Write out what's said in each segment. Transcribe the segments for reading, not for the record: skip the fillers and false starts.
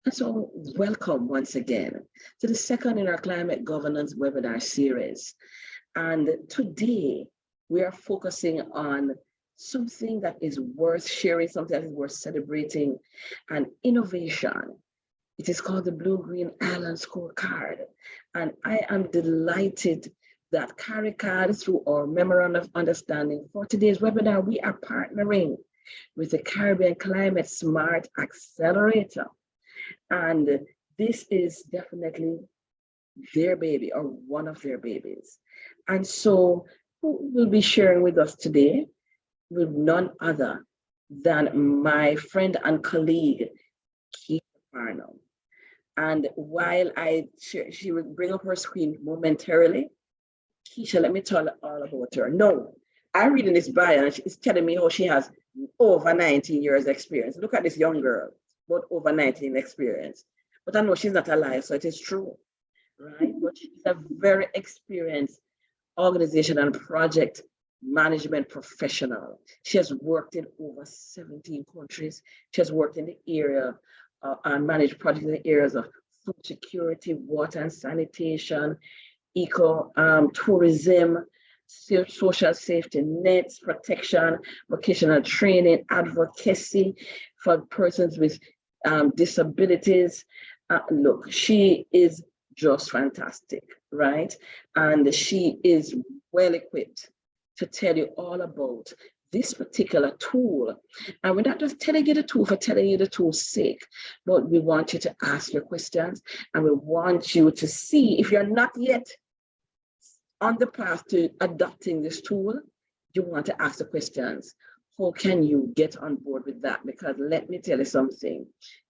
And so welcome once again to the second in our climate governance webinar series. And today we are focusing on something that is worth sharing, something that is worth celebrating, and innovation. It is called the Blue-Green Island Scorecard. And I am delighted that CARICAD, through our Memorandum of Understanding for today's webinar, we are partnering with the Caribbean Climate Smart Accelerator. And this is definitely their baby or one of their babies. And so who will be sharing with us today with none other than my friend and colleague, Kiesha Farnum. And while she will bring up her screen momentarily, Kiesha, let me tell all about her. No, I'm reading this bio and she's telling me how she has over 19 years experience. Look at this young girl, but over 19 experience. But I know she's not alive, so it is true, right? But she's a very experienced organization and project management professional. She has worked in over 17 countries. She has worked in the area and managed projects in the areas of food security, water and sanitation, eco tourism, social safety nets, protection, vocational training, advocacy for persons with disabilities. Look, she is just fantastic, right? And she is well equipped to tell you all about this particular tool. And we're not just telling you the tool for telling you the tool's sake, but we want you to ask your questions and we want you to see if you're not yet on the path to adopting this tool, you want to ask the questions. How can you get on board with that? Because let me tell you something,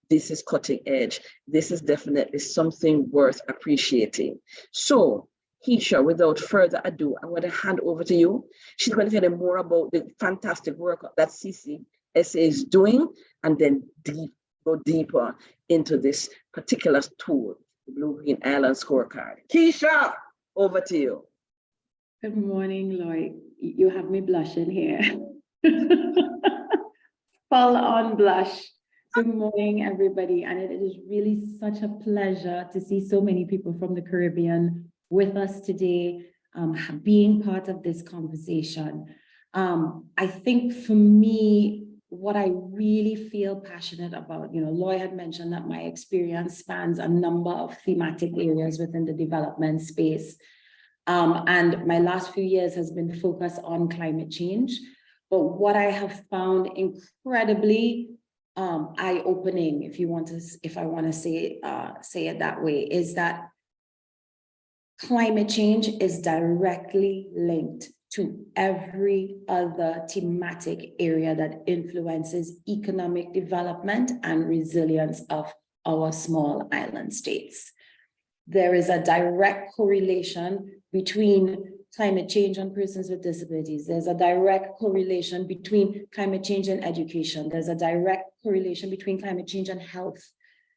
this is cutting edge. This is definitely something worth appreciating. So, Kiesha, without further ado, I'm going to hand over to you. She's going to tell you more about the fantastic work that CCSA is doing, and then go deeper into this particular tool, the Blue-Green Island Scorecard. Kiesha, over to you. Good morning, Lloyd. You have me blushing here. Full on blush. Good morning, everybody. And it is really such a pleasure to see so many people from the Caribbean with us today, being part of this conversation. I think for me, what I really feel passionate about, Lloyd had mentioned that my experience spans a number of thematic areas within the development space. And my last few years has been focused on climate change. But what I have found incredibly eye-opening, if I want to say it that way, is that climate change is directly linked to every other thematic area that influences economic development and resilience of our small island states. There is a direct correlation between climate change and persons with disabilities. There's a direct correlation between climate change and education. There's a direct correlation between climate change and health.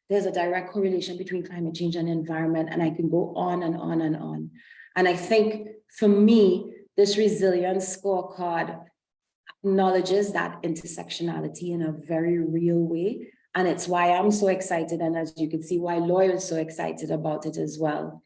There's a direct correlation between climate change and environment, and I can go on and on and on. And I think for me, this Resilience Scorecard acknowledges that intersectionality in a very real way. And it's why I'm so excited. And as you can see, why Lloyd is so excited about it as well.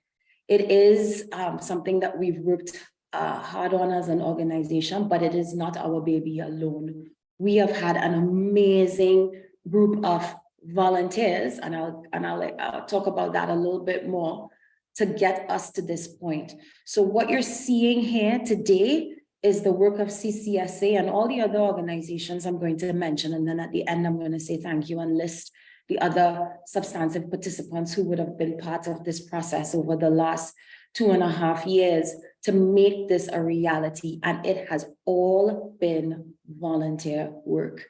It is something that we've worked hard on as an organization, but it is not our baby alone. We have had an amazing group of volunteers, and I'll talk about that a little bit more, to get us to this point. So what you're seeing here today is the work of CCSA and all the other organizations I'm going to mention. And then at the end, I'm going to say thank you and list the other substantive participants who would have been part of this process over the last 2.5 years to make this a reality. And it has all been volunteer work.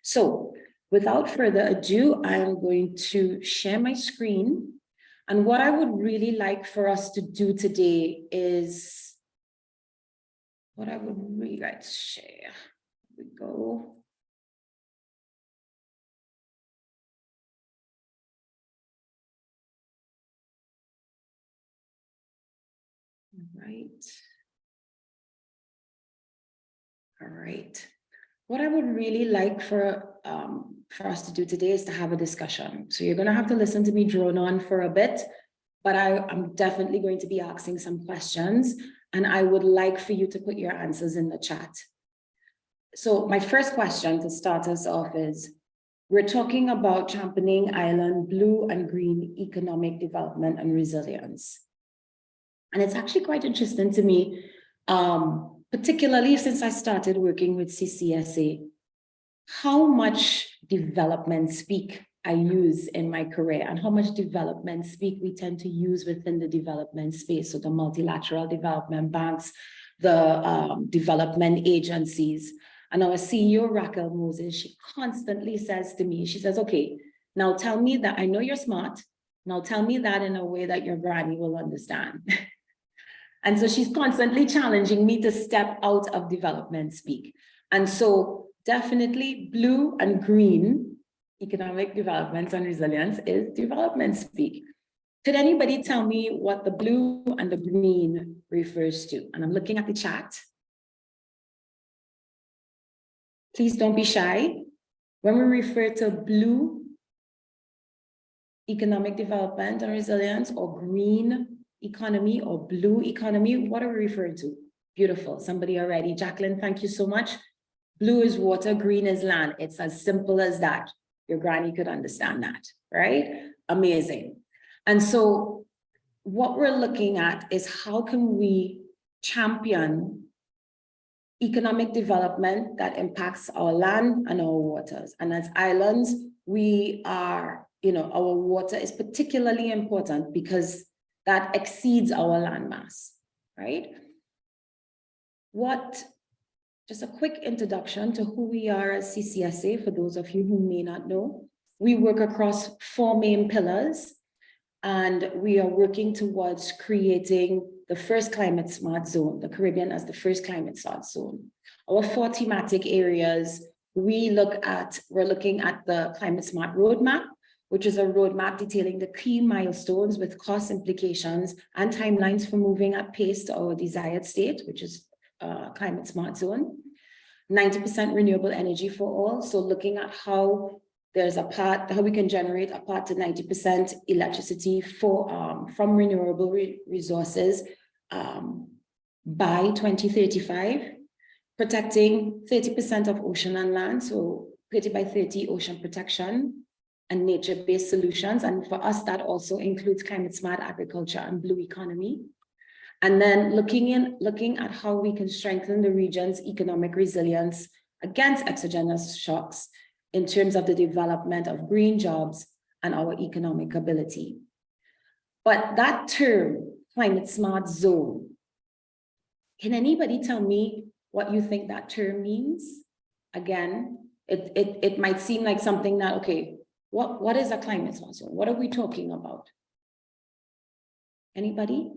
So without further ado, I'm going to share my screen. And what I would really like for us to do today is, what I would really like to share. Here we go. All right. what I would really like for us to do today is to have a discussion. So you're going to have to listen to me drone on for a bit, but I'm definitely going to be asking some questions, and I would like for you to put your answers in the chat. So my first question to start us off is, we're talking about championing island blue and green economic development and resilience. And it's actually quite interesting to me, particularly since I started working with CCSA, how much development speak I use in my career and how much development speak we tend to use within the development space. So the multilateral development banks, the development agencies. And our CEO, Raquel Moses, she constantly says to me, she says, okay, now tell me that I know you're smart. Now tell me that in a way that your granny will understand. And so she's constantly challenging me to step out of development speak. And so definitely blue and green economic development and resilience is development speak. Could anybody tell me what the blue and the green refers to? And I'm looking at the chat. Please don't be shy. When we refer to blue economic development and resilience, or green economy or blue economy, what are we referring to? Beautiful, somebody already. Jacqueline, thank you so much. Blue is water, green is land. It's as simple as that. Your granny could understand that, right? Amazing. And so what we're looking at is how can we champion economic development that impacts our land and our waters. And as islands, we are, our water is particularly important because that exceeds our landmass, right? Just a quick introduction to who we are as CCSA, for those of you who may not know. We work across 4 main pillars, and we are working towards creating the first climate smart zone, the Caribbean as the first climate smart zone. Our 4 thematic areas, we're looking at the climate smart roadmap, which is a roadmap detailing the key milestones with cost implications and timelines for moving at pace to our desired state, which is climate smart zone. 90% renewable energy for all. So looking at how we can generate a path to 90% electricity from renewable resources by 2035, protecting 30% of ocean and land, so 30 by 30 ocean protection and nature-based solutions. And for us, that also includes climate smart agriculture and blue economy. And then looking at how we can strengthen the region's economic resilience against exogenous shocks in terms of the development of green jobs and our economic ability. But that term, climate smart zone, can anybody tell me what you think that term means? Again, it might seem like something that, okay, what is a climate smart zone? What are we talking about? Anybody?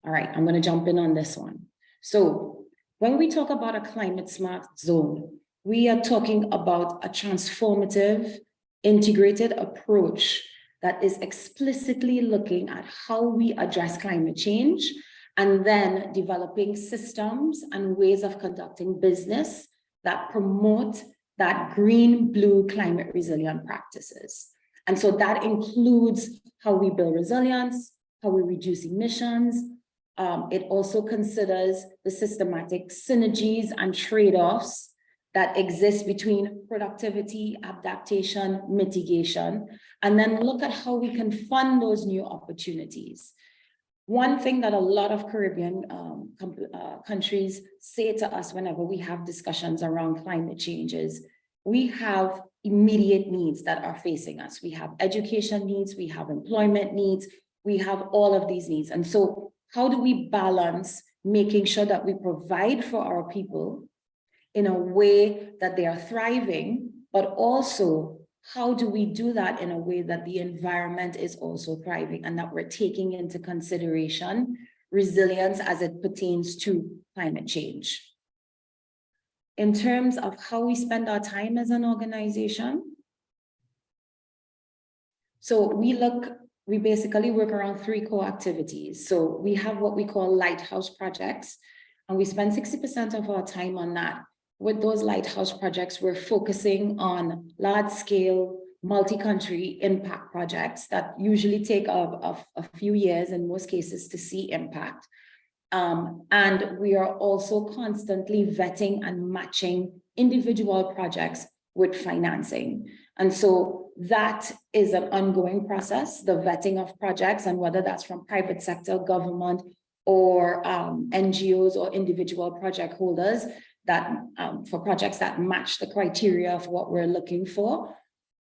All right, I'm going to jump in on this one. So when we talk about a climate smart zone, we are talking about a transformative, integrated approach that is explicitly looking at how we address climate change and then developing systems and ways of conducting business that promote that green, blue, climate resilient practices. And so that includes how we build resilience, how we reduce emissions. It also considers the systematic synergies and trade-offs that exist between productivity, adaptation, mitigation, and then look at how we can fund those new opportunities. One thing that a lot of Caribbean countries say to us whenever we have discussions around climate change is, we have immediate needs that are facing us. We have education needs, we have employment needs, we have all of these needs. And so how do we balance making sure that we provide for our people in a way that they are thriving, but also how do we do that in a way that the environment is also thriving and that we're taking into consideration resilience as it pertains to climate change? In terms of how we spend our time as an organization, so we basically work around 3 core activities. So we have what we call lighthouse projects. and we spend 60% of our time on that. With those lighthouse projects, we're focusing on large-scale, multi-country impact projects that usually take a few years in most cases to see impact. And we are also constantly vetting and matching individual projects with financing. And so that is an ongoing process, the vetting of projects, and whether that's from private sector, government, or NGOs or individual project holders that for projects that match the criteria of what we're looking for,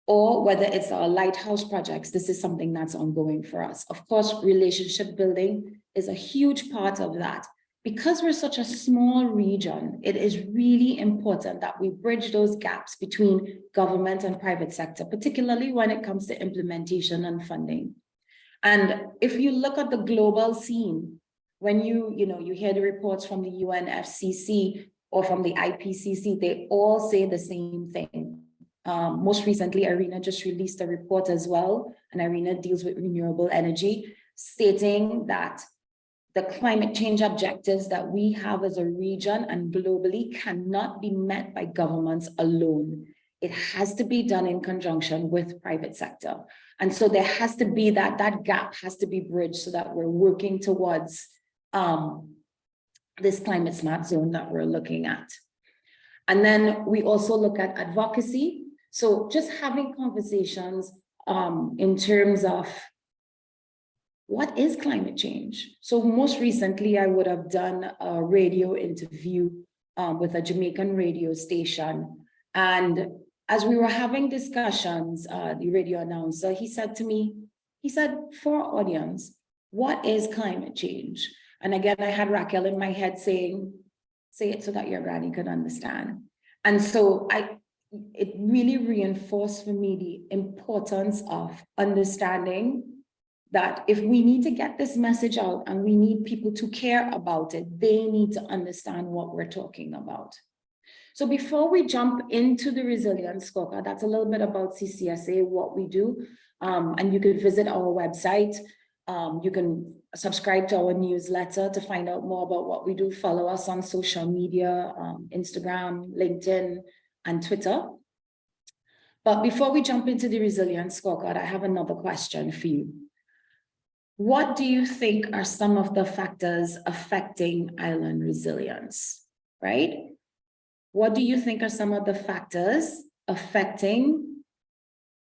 or whether it's our lighthouse projects. This is something that's ongoing for us. Of course, relationship building is a huge part of that. Because we're such a small region, it is really important that we bridge those gaps between government and private sector, particularly when it comes to implementation and funding. And if you look at the global scene, when you hear the reports from the UNFCCC or from the IPCC, they all say the same thing. Most recently, IRENA just released a report as well, and IRENA deals with renewable energy, stating that the climate change objectives that we have as a region and globally cannot be met by governments alone. It has to be done in conjunction with private sector. And so there has to be that gap has to be bridged so that we're working towards this climate smart zone that we're looking at. And then we also look at advocacy. So just having conversations in terms of what is climate change? So most recently, I would have done a radio interview with a Jamaican radio station. And as we were having discussions, the radio announcer, he said to me, for our audience, what is climate change? And again, I had Raquel in my head saying, say it so that your granny could understand. And so it really reinforced for me the importance of understanding that if we need to get this message out and we need people to care about it, they need to understand what we're talking about. So before we jump into the Resilience Scorecard, that's a little bit about CCSA, what we do. And you can visit our website. You can subscribe to our newsletter to find out more about what we do. Follow us on social media, Instagram, LinkedIn, and Twitter. But before we jump into the Resilience Scorecard, I have another question for you. What do you think are some of the factors affecting island resilience, right? What do you think are some of the factors affecting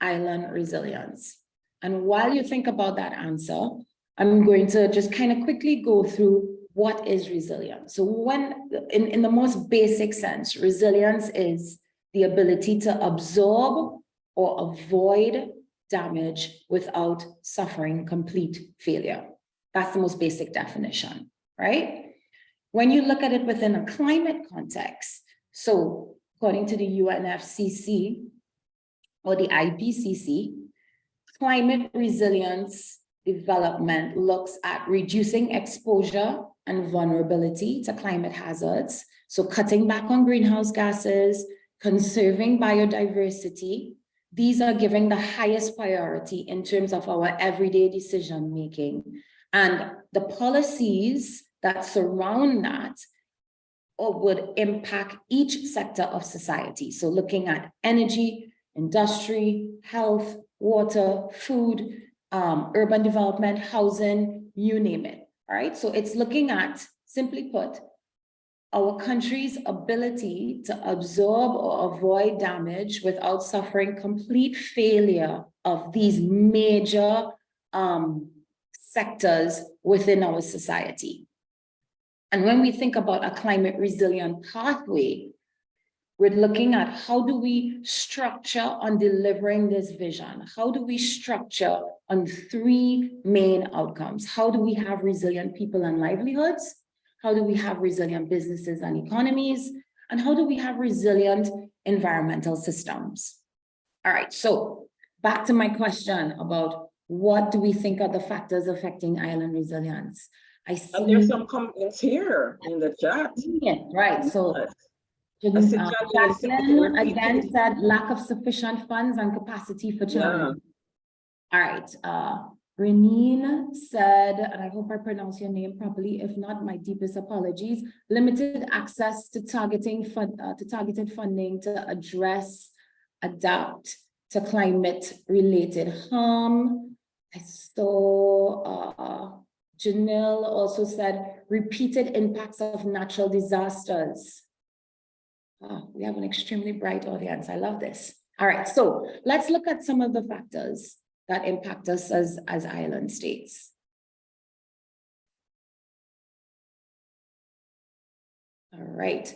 island resilience? And while you think about that answer, I'm going to just kind of quickly go through what is resilience. So when, in the most basic sense, resilience is the ability to absorb or avoid damage without suffering complete failure. That's the most basic definition, right? When you look at it within a climate context, so according to the UNFCCC or the IPCC, climate resilience development looks at reducing exposure and vulnerability to climate hazards. So cutting back on greenhouse gases, conserving biodiversity. These are given the highest priority in terms of our everyday decision making. And the policies that surround that would impact each sector of society. So looking at energy, industry, health, water, food, urban development, housing, you name it. All right. So it's looking at, simply put, our country's ability to absorb or avoid damage without suffering complete failure of these major sectors within our society. And when we think about a climate resilient pathway, we're looking at how do we structure on delivering this vision? How do we structure on three main outcomes? How do we have resilient people and livelihoods? How do we have resilient businesses and economies? And how do we have resilient environmental systems? All right, so back to my question about what do we think are the factors affecting island resilience? I see. And there's some comments here in the chat. Yeah, right, so Jacqueline again said lack of sufficient funds and capacity for children. Yeah. All right, Renine said, and I hope I pronounce your name properly, if not, my deepest apologies, limited access to targeted funding to adapt to climate-related harm. I saw Janelle also said repeated impacts of natural disasters. We have an extremely bright audience. I love this. All right, so let's look at some of the factors that impact us as island states. All right.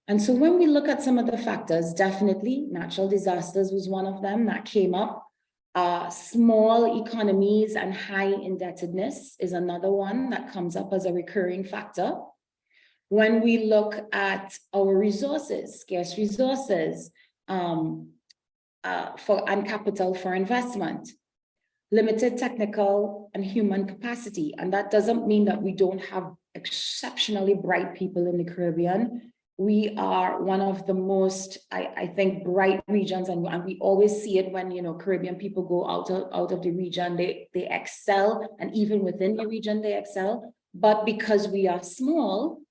And so when we look at some of the factors, definitely natural disasters was one of them that came up. Small economies and high indebtedness is another one that comes up as a recurring factor. When we look at our resources, scarce resources, and capital for investment, limited technical and human capacity. And that doesn't mean that we don't have exceptionally bright people in the Caribbean. We are one of the most, I think, bright regions, and we always see it when, you know, Caribbean people go out of the region, they excel, and even within the region, they excel. But because we are small,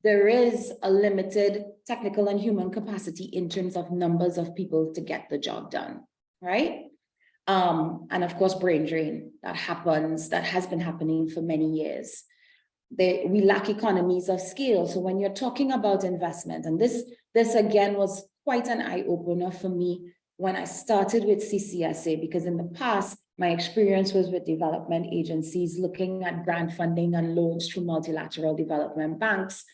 there is a limited technical and human capacity in terms of numbers of people to get the job done, right? And of course, brain drain, that has been happening for many years. We lack economies of scale. So when you're talking about investment, and this again was quite an eye-opener for me when I started with CCSA, because in the past, my experience was with development agencies looking at grant funding and loans through multilateral development banks.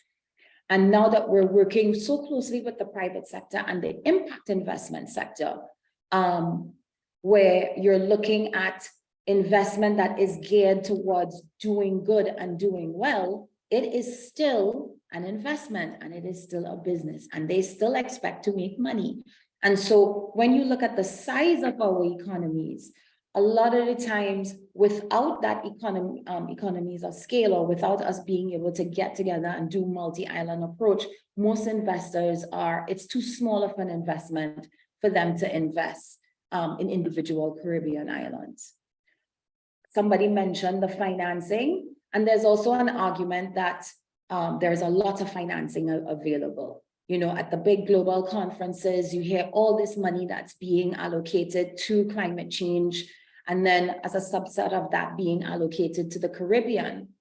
And now that we're working so closely with the private sector and the impact investment sector, where you're looking at investment that is geared towards doing good and doing well, it is still an investment and it is still a business, and they still expect to make money. And so when you look at the size of our economies, a lot of the times without that economies of scale, or without us being able to get together and do multi-island approach, most investors it's too small of an investment for them to invest in individual Caribbean islands. Somebody mentioned the financing, and there's also an argument that there's a lot of financing available. You know, at the big global conferences, you hear all this money that's being allocated to climate change, and then as a subset of that being allocated to the Caribbean.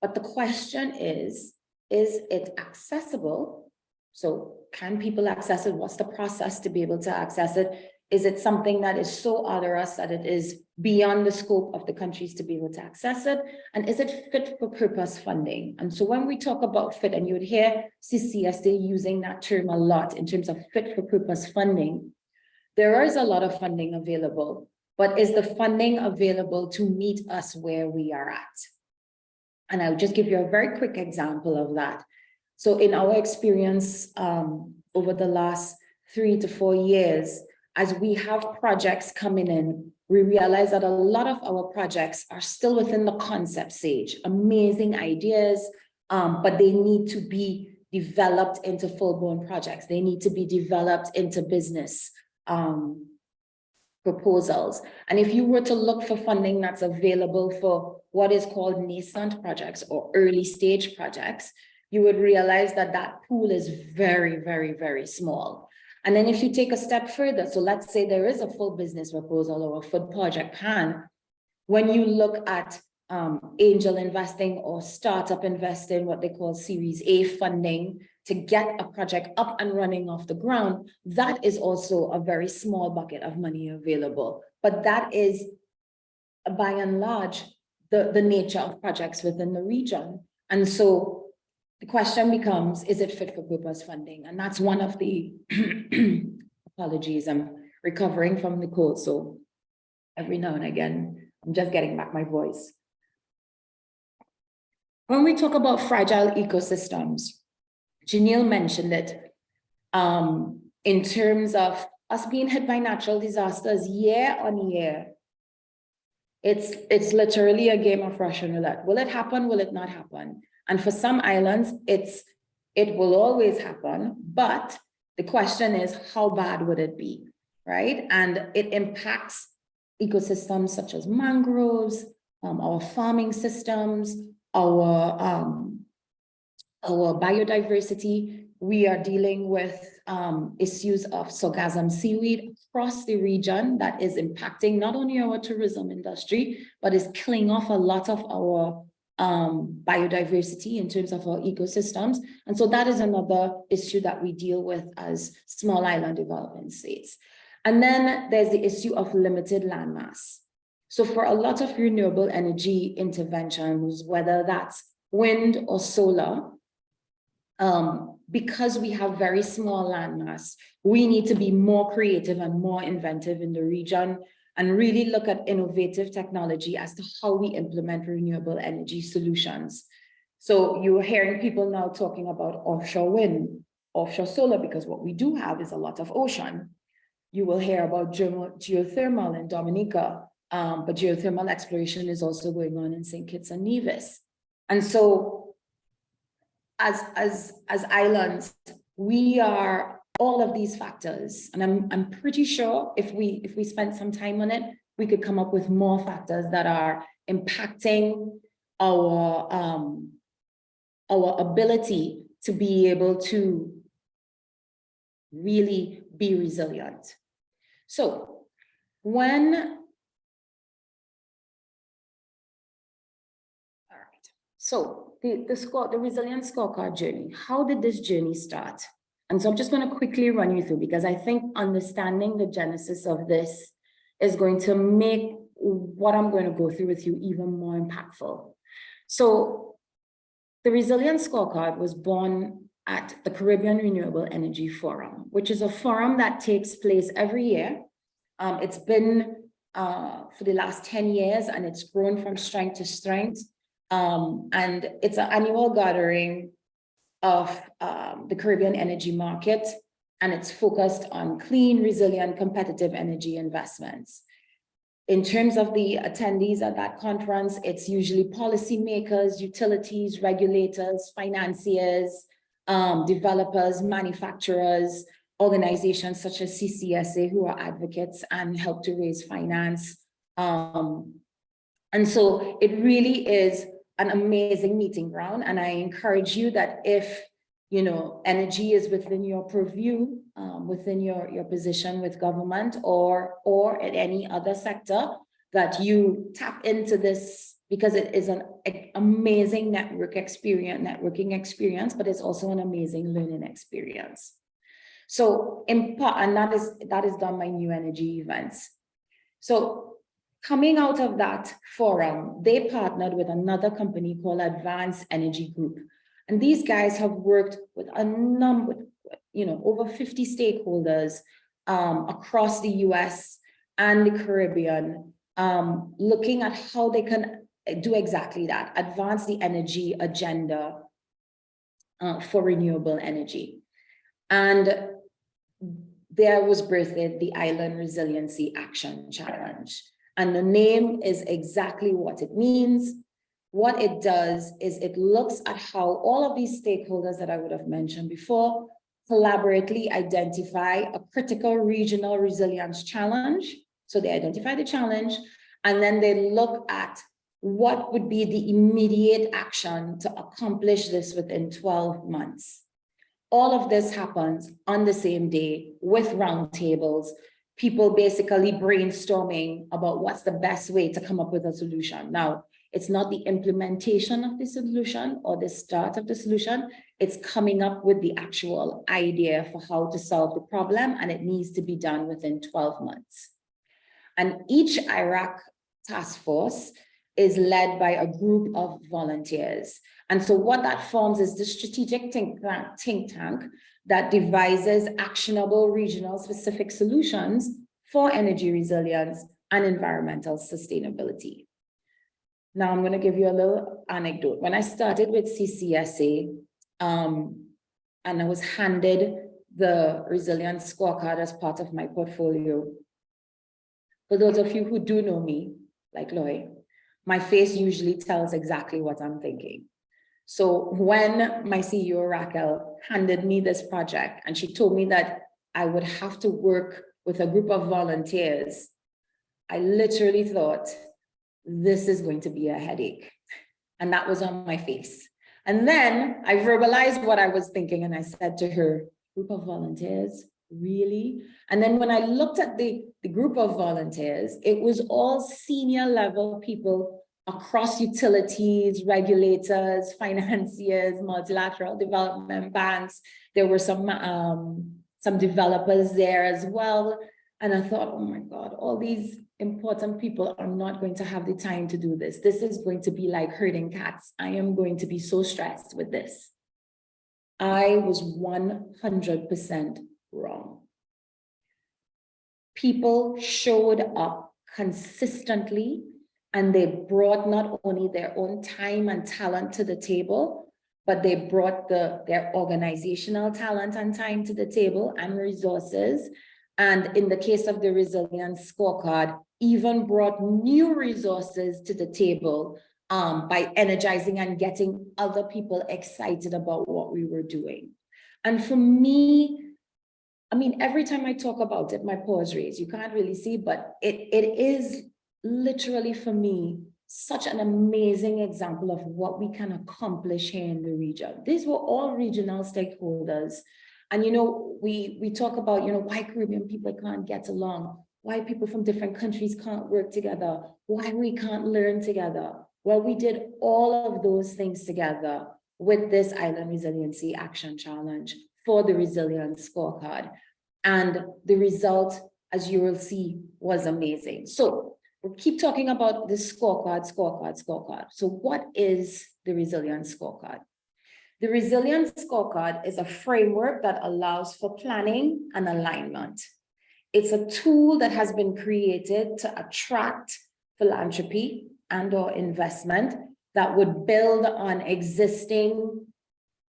But the question is it accessible? So can people access it? What's the process to be able to access it? Is it something that is so onerous that it is beyond the scope of the countries to be able to access it? And is it fit for purpose funding? And so when we talk about fit, and you would hear CCSA using that term a lot in terms of fit for purpose funding, there is a lot of funding available, but is the funding available to meet us where we are at? And I'll just give you a very quick example of that. So in our experience over the last 3 to 4 years, as we have projects coming in, we realize that a lot of our projects are still within the concept stage, amazing ideas, but they need to be developed into full-blown projects. They need to be developed into business proposals. And if you were to look for funding that's available for what is called nascent projects or early stage projects, you would realize that that pool is very, very, very small. And then if you take a step further, so let's say there is a full business proposal or a full project plan, when you look at angel investing or startup investing, what they call Series A funding, to get a project up and running off the ground, that is also a very small bucket of money available. But that is, by and large, the nature of projects within the region. And so the question becomes, is it fit for purpose funding? And that's one of the, apologies, I'm recovering from the cold, so every now and again, I'm just getting back my voice. When we talk about fragile ecosystems, Janelle mentioned it, in terms of us being hit by natural disasters year on year. It's literally a game of Russian roulette. Will it happen? Will it not happen? And for some islands, it will always happen, but the question is, how bad would it be, right? And it impacts ecosystems such as mangroves, our farming systems, our biodiversity. We are dealing with issues of sargassum seaweed across the region that is impacting not only our tourism industry, but is killing off a lot of our biodiversity in terms of our ecosystems. And so that is another issue that we deal with as small island development states. And then there's the issue of limited landmass. So for a lot of renewable energy interventions, whether that's wind or solar, because we have very small landmass, we need to be more creative and more inventive in the region and really look at innovative technology as to how we implement renewable energy solutions. So you're hearing people now talking about offshore wind, offshore solar, because what we do have is a lot of ocean. You will hear about geothermal in Dominica, but geothermal exploration is also going on in St. Kitts and Nevis. And so as islands, we are all of these factors, and I'm pretty sure if we spent some time on it, we could come up with more factors that are impacting our ability to be able to really be resilient. So So the Resilience Scorecard journey, how did this journey start? And so I'm just going to quickly run you through, because I think understanding the genesis of this is going to make what I'm going to go through with you even more impactful. So the Resilience Scorecard was born at the Caribbean Renewable Energy Forum, which is a forum that takes place every year. It's been for the last 10 years, and it's grown from strength to strength. And it's an annual gathering of the Caribbean energy market, and it's focused on clean, resilient, competitive energy investments. In terms of the attendees at that conference, it's usually policymakers, utilities, regulators, financiers, developers, manufacturers, organizations such as CCSA, who are advocates and help to raise finance. And so it really is an amazing meeting ground. And I encourage you that if, energy is within your purview, within your position with government or at any other sector, that you tap into this, because it is an amazing networking experience, but it's also an amazing learning experience. So in part, and that is done by New Energy Events. So coming out of that forum, they partnered with another company called Advanced Energy Group. And these guys have worked with a number, over 50 stakeholders across the US and the Caribbean, looking at how they can do exactly that, advance the energy agenda for renewable energy. And there was birthed the Island Resiliency Action Challenge. And the name is exactly what it means. What it does is it looks at how all of these stakeholders that I would have mentioned before collaboratively identify a critical regional resilience challenge. So they identify the challenge, and then they look at what would be the immediate action to accomplish this within 12 months. All of this happens on the same day with roundtables, people basically brainstorming about what's the best way to come up with a solution. Now, it's not the implementation of the solution or the start of the solution, it's coming up with the actual idea for how to solve the problem, and it needs to be done within 12 months. And each IRAC task force is led by a group of volunteers. And so what that forms is the strategic think tank that devises actionable regional specific solutions for energy resilience and environmental sustainability. Now I'm going to give you a little anecdote. When I started with CCSA, and I was handed the Resilience Scorecard as part of my portfolio, for those of you who do know me, like Loy, my face usually tells exactly what I'm thinking. So when my CEO Raquel handed me this project and she told me that I would have to work with a group of volunteers, I literally thought, this is going to be a headache. And that was on my face. And then I verbalized what I was thinking, and I said to her, group of volunteers, really? And then when I looked at the group of volunteers, it was all senior level people across utilities, regulators, financiers, multilateral development banks. There were some developers there as well. And I thought, oh my God, all these important people are not going to have the time to do this. This is going to be like herding cats. I am going to be so stressed with this. I was 100% wrong. People showed up consistently, and they brought not only their own time and talent to the table, but they brought their organizational talent and time to the table and resources. And in the case of the Resilience Scorecard, even brought new resources to the table by energizing and getting other people excited about what we were doing. And for me, I mean, every time I talk about it, my paws raise. You can't really see, but it is literally for me such an amazing example of what we can accomplish here in the region. These were all regional stakeholders. And, you know, we talk about, you know, why Caribbean people can't get along, why people from different countries can't work together, why we can't learn together. Well, we did all of those things together with this Island Resiliency Action Challenge for the Resilience Scorecard. And the result, as you will see, was amazing. So we'll keep talking about the scorecard. So what is the Resilience Scorecard? The Resilience Scorecard is a framework that allows for planning and alignment. It's a tool that has been created to attract philanthropy and/or investment that would build on existing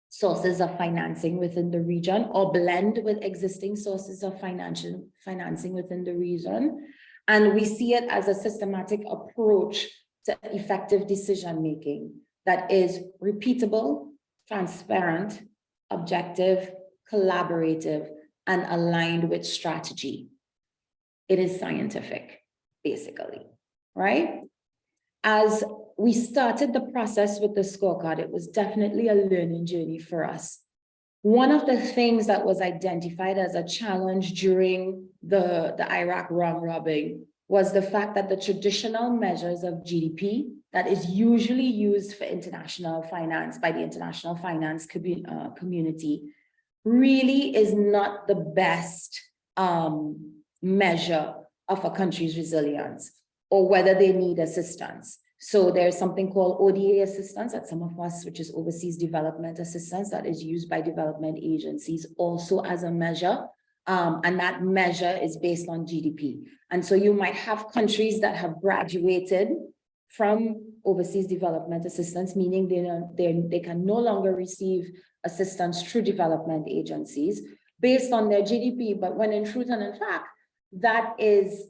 sources of financing within the region or blend with existing sources of financing within the region. And we see it as a systematic approach to effective decision-making that is repeatable, transparent, objective, collaborative, and aligned with strategy. It is scientific, basically, right? As we started the process with the scorecard, it was definitely a learning journey for us. One of the things that was identified as a challenge during the Iraq round robin was the fact that the traditional measures of GDP that is usually used for international finance by the international finance community really is not the best measure of a country's resilience or whether they need assistance. So there's something called ODA assistance at some of us, which is overseas development assistance, that is used by development agencies also as a measure. And that measure is based on GDP. And so you might have countries that have graduated from overseas development assistance, meaning they can no longer receive assistance through development agencies based on their GDP. But when in truth and in fact, that is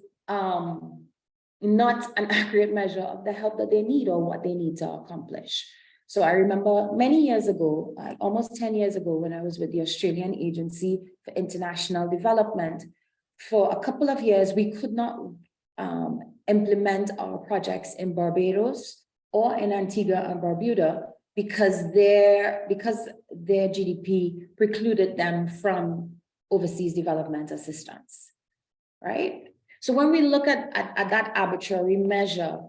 not an accurate measure of the help that they need or what they need to accomplish. So I remember many years ago, almost 10 years ago, when I was with the Australian Agency for International Development, for a couple of years, we could not implement our projects in Barbados or in Antigua and Barbuda because their GDP precluded them from overseas development assistance, right? So when we look at that arbitrary measure,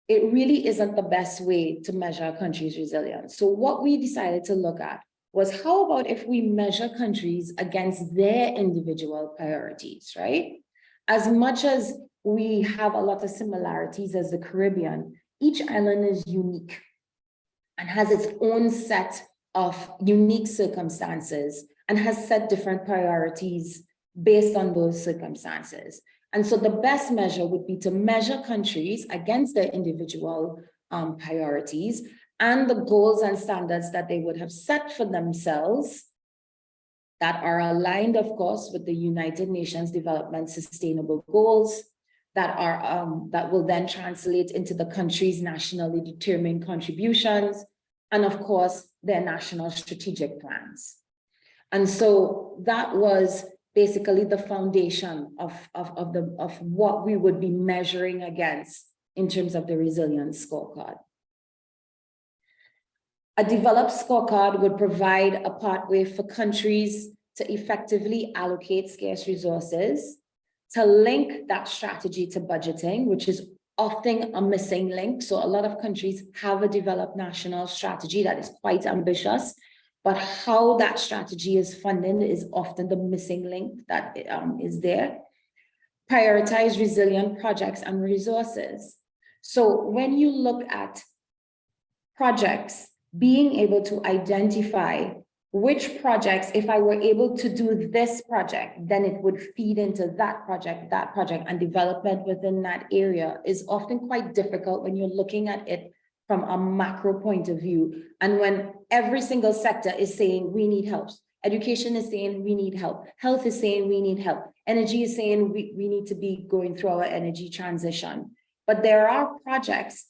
it really isn't the best way to measure a country's resilience. So what we decided to look at was, how about if we measure countries against their individual priorities, right? As much as we have a lot of similarities as the Caribbean, each island is unique and has its own set of unique circumstances and has set different priorities based on those circumstances. And so the best measure would be to measure countries against their individual priorities and the goals and standards that they would have set for themselves that are aligned, of course, with the United Nations Development Sustainable Goals that will then translate into the country's nationally determined contributions and, of course, their national strategic plans. And so that was basically the foundation of what we would be measuring against in terms of the Resilience Scorecard. A developed scorecard would provide a pathway for countries to effectively allocate scarce resources, to link that strategy to budgeting, which is often a missing link. So a lot of countries have a developed national strategy that is quite ambitious, but how that strategy is funded is often the missing link that is there. Prioritize resilient projects and resources. So when you look at projects, being able to identify which projects, if I were able to do this project, then it would feed into that project, and development within that area is often quite difficult when you're looking at it from a macro point of view. And when every single sector is saying, we need help. Education is saying, we need help. Health is saying, we need help. Energy is saying, we need to be going through our energy transition. But there are projects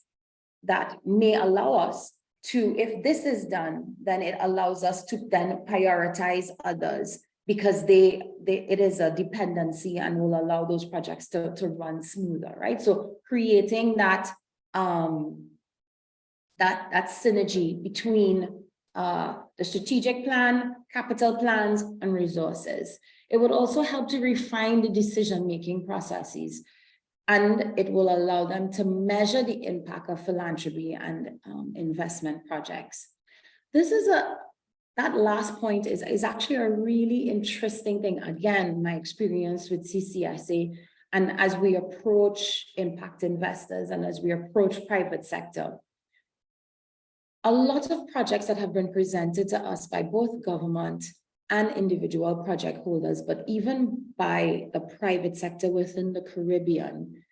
that may allow us to, if this is done, then it allows us to then prioritize others, because it is a dependency and will allow those projects to run smoother, right? So creating that that synergy between the strategic plan, capital plans, and resources. It would also help to refine the decision-making processes, and it will allow them to measure the impact of philanthropy and investment projects. That last point is actually a really interesting thing. Again, my experience with CCSA, and as we approach impact investors and as we approach private sector, a lot of projects that have been presented to us by both government and individual project holders, but even by the private sector within the Caribbean,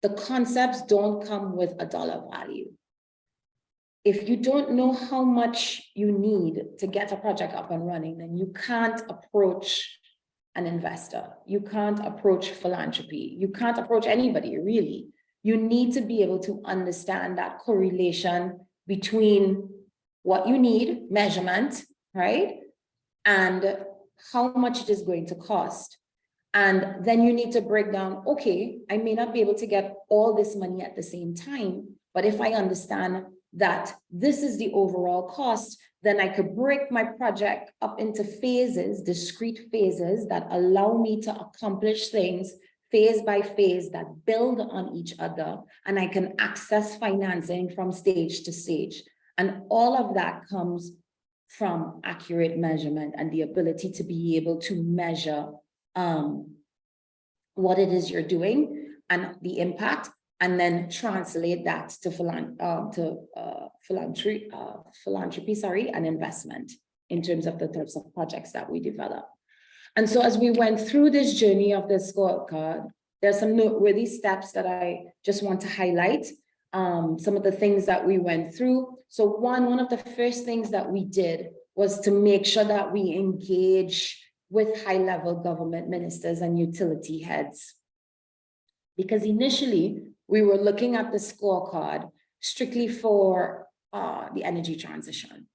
the concepts don't come with a dollar value. If you don't know how much you need to get a project up and running, then you can't approach an investor. You can't approach philanthropy. You can't approach anybody, really. You need to be able to understand that correlation between what you need, measurement, right? And how much it is going to cost. And then you need to break down, okay, I may not be able to get all this money at the same time, but if I understand that this is the overall cost, then I could break my project up into phases, discrete phases that allow me to accomplish things phase by phase that build on each other, and I can access financing from stage to stage. And all of that comes from accurate measurement and the ability to be able to measure what it is you're doing and the impact, and then translate that to philanthropy, and investment in terms of the types of projects that we develop. And so as we went through this journey of the scorecard, there's some noteworthy steps that I just want to highlight. Some of the things that we went through. So one of the first things that we did was to make sure that we engage with high-level government ministers and utility heads. Because initially, we were looking at the scorecard strictly for the energy transition.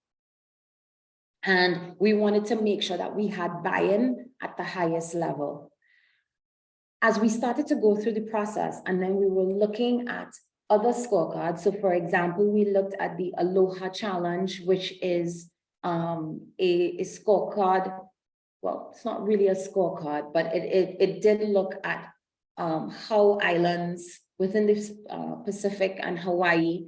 And we wanted to make sure that we had buy-in at the highest level. As we started to go through the process, and then we were looking at other scorecards. So for example, we looked at the Aloha Challenge, which is a scorecard. Well, it's not really a scorecard, but it did look at how islands within the Pacific and Hawaii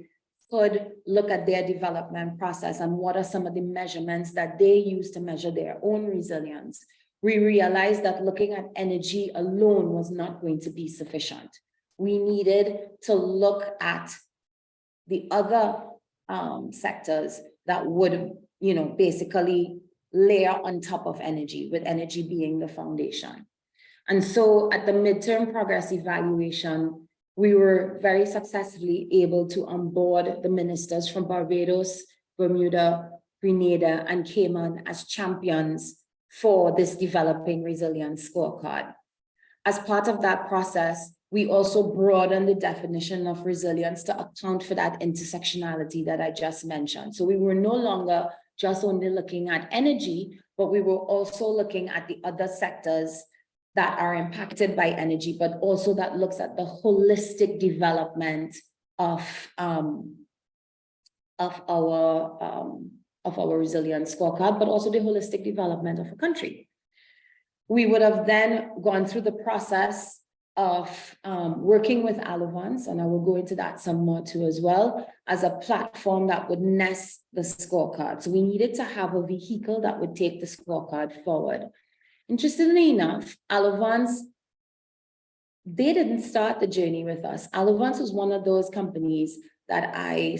could look at their development process and what are some of the measurements that they use to measure their own resilience. We realized that looking at energy alone was not going to be sufficient. We needed to look at the other sectors that would, basically layer on top of energy, with energy being the foundation. And so at the midterm progress evaluation, we were very successfully able to onboard the ministers from Barbados, Bermuda, Grenada, and Cayman as champions for this developing resilience scorecard. As part of that process, we also broadened the definition of resilience to account for that intersectionality that I just mentioned. So we were no longer just only looking at energy, but we were also looking at the other sectors that are impacted by energy, but also that looks at the holistic development of our resilience scorecard, but also the holistic development of a country. We would have then gone through the process of working with Allianz, and I will go into that some more too as well, as a platform that would nest the scorecard. So we needed to have a vehicle that would take the scorecard forward. Interestingly enough, Allianz, they didn't start the journey with us. Allianz was one of those companies that I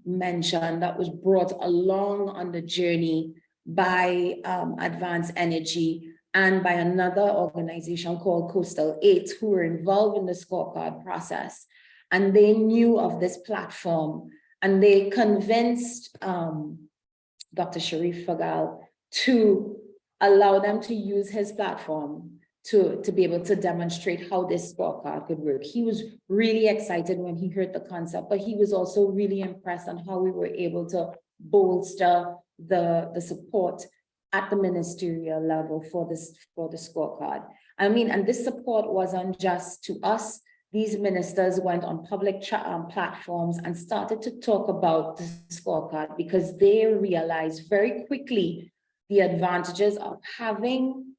mentioned that was brought along on the journey by Advanced Energy and by another organization called Coastal 8, who were involved in the scorecard process. And they knew of this platform, and they convinced Dr. Sharif Fagal to allow them to use his platform to be able to demonstrate how this scorecard could work. He was really excited when he heard the concept, but he was also really impressed on how we were able to bolster the support at the ministerial level for the scorecard. I mean, and this support wasn't just to us. These ministers went on public platforms and started to talk about the scorecard because they realized very quickly the advantages of having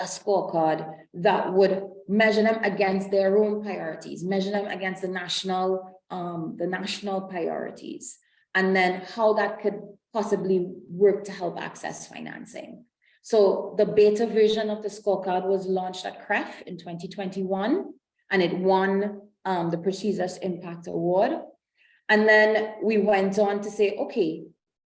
a scorecard that would measure them against their own priorities, measure them against the national priorities, and then how that could possibly work to help access financing. So the beta version of the scorecard was launched at CREF in 2021, and it won the Prestigious Impact Award. And then we went on to say, okay,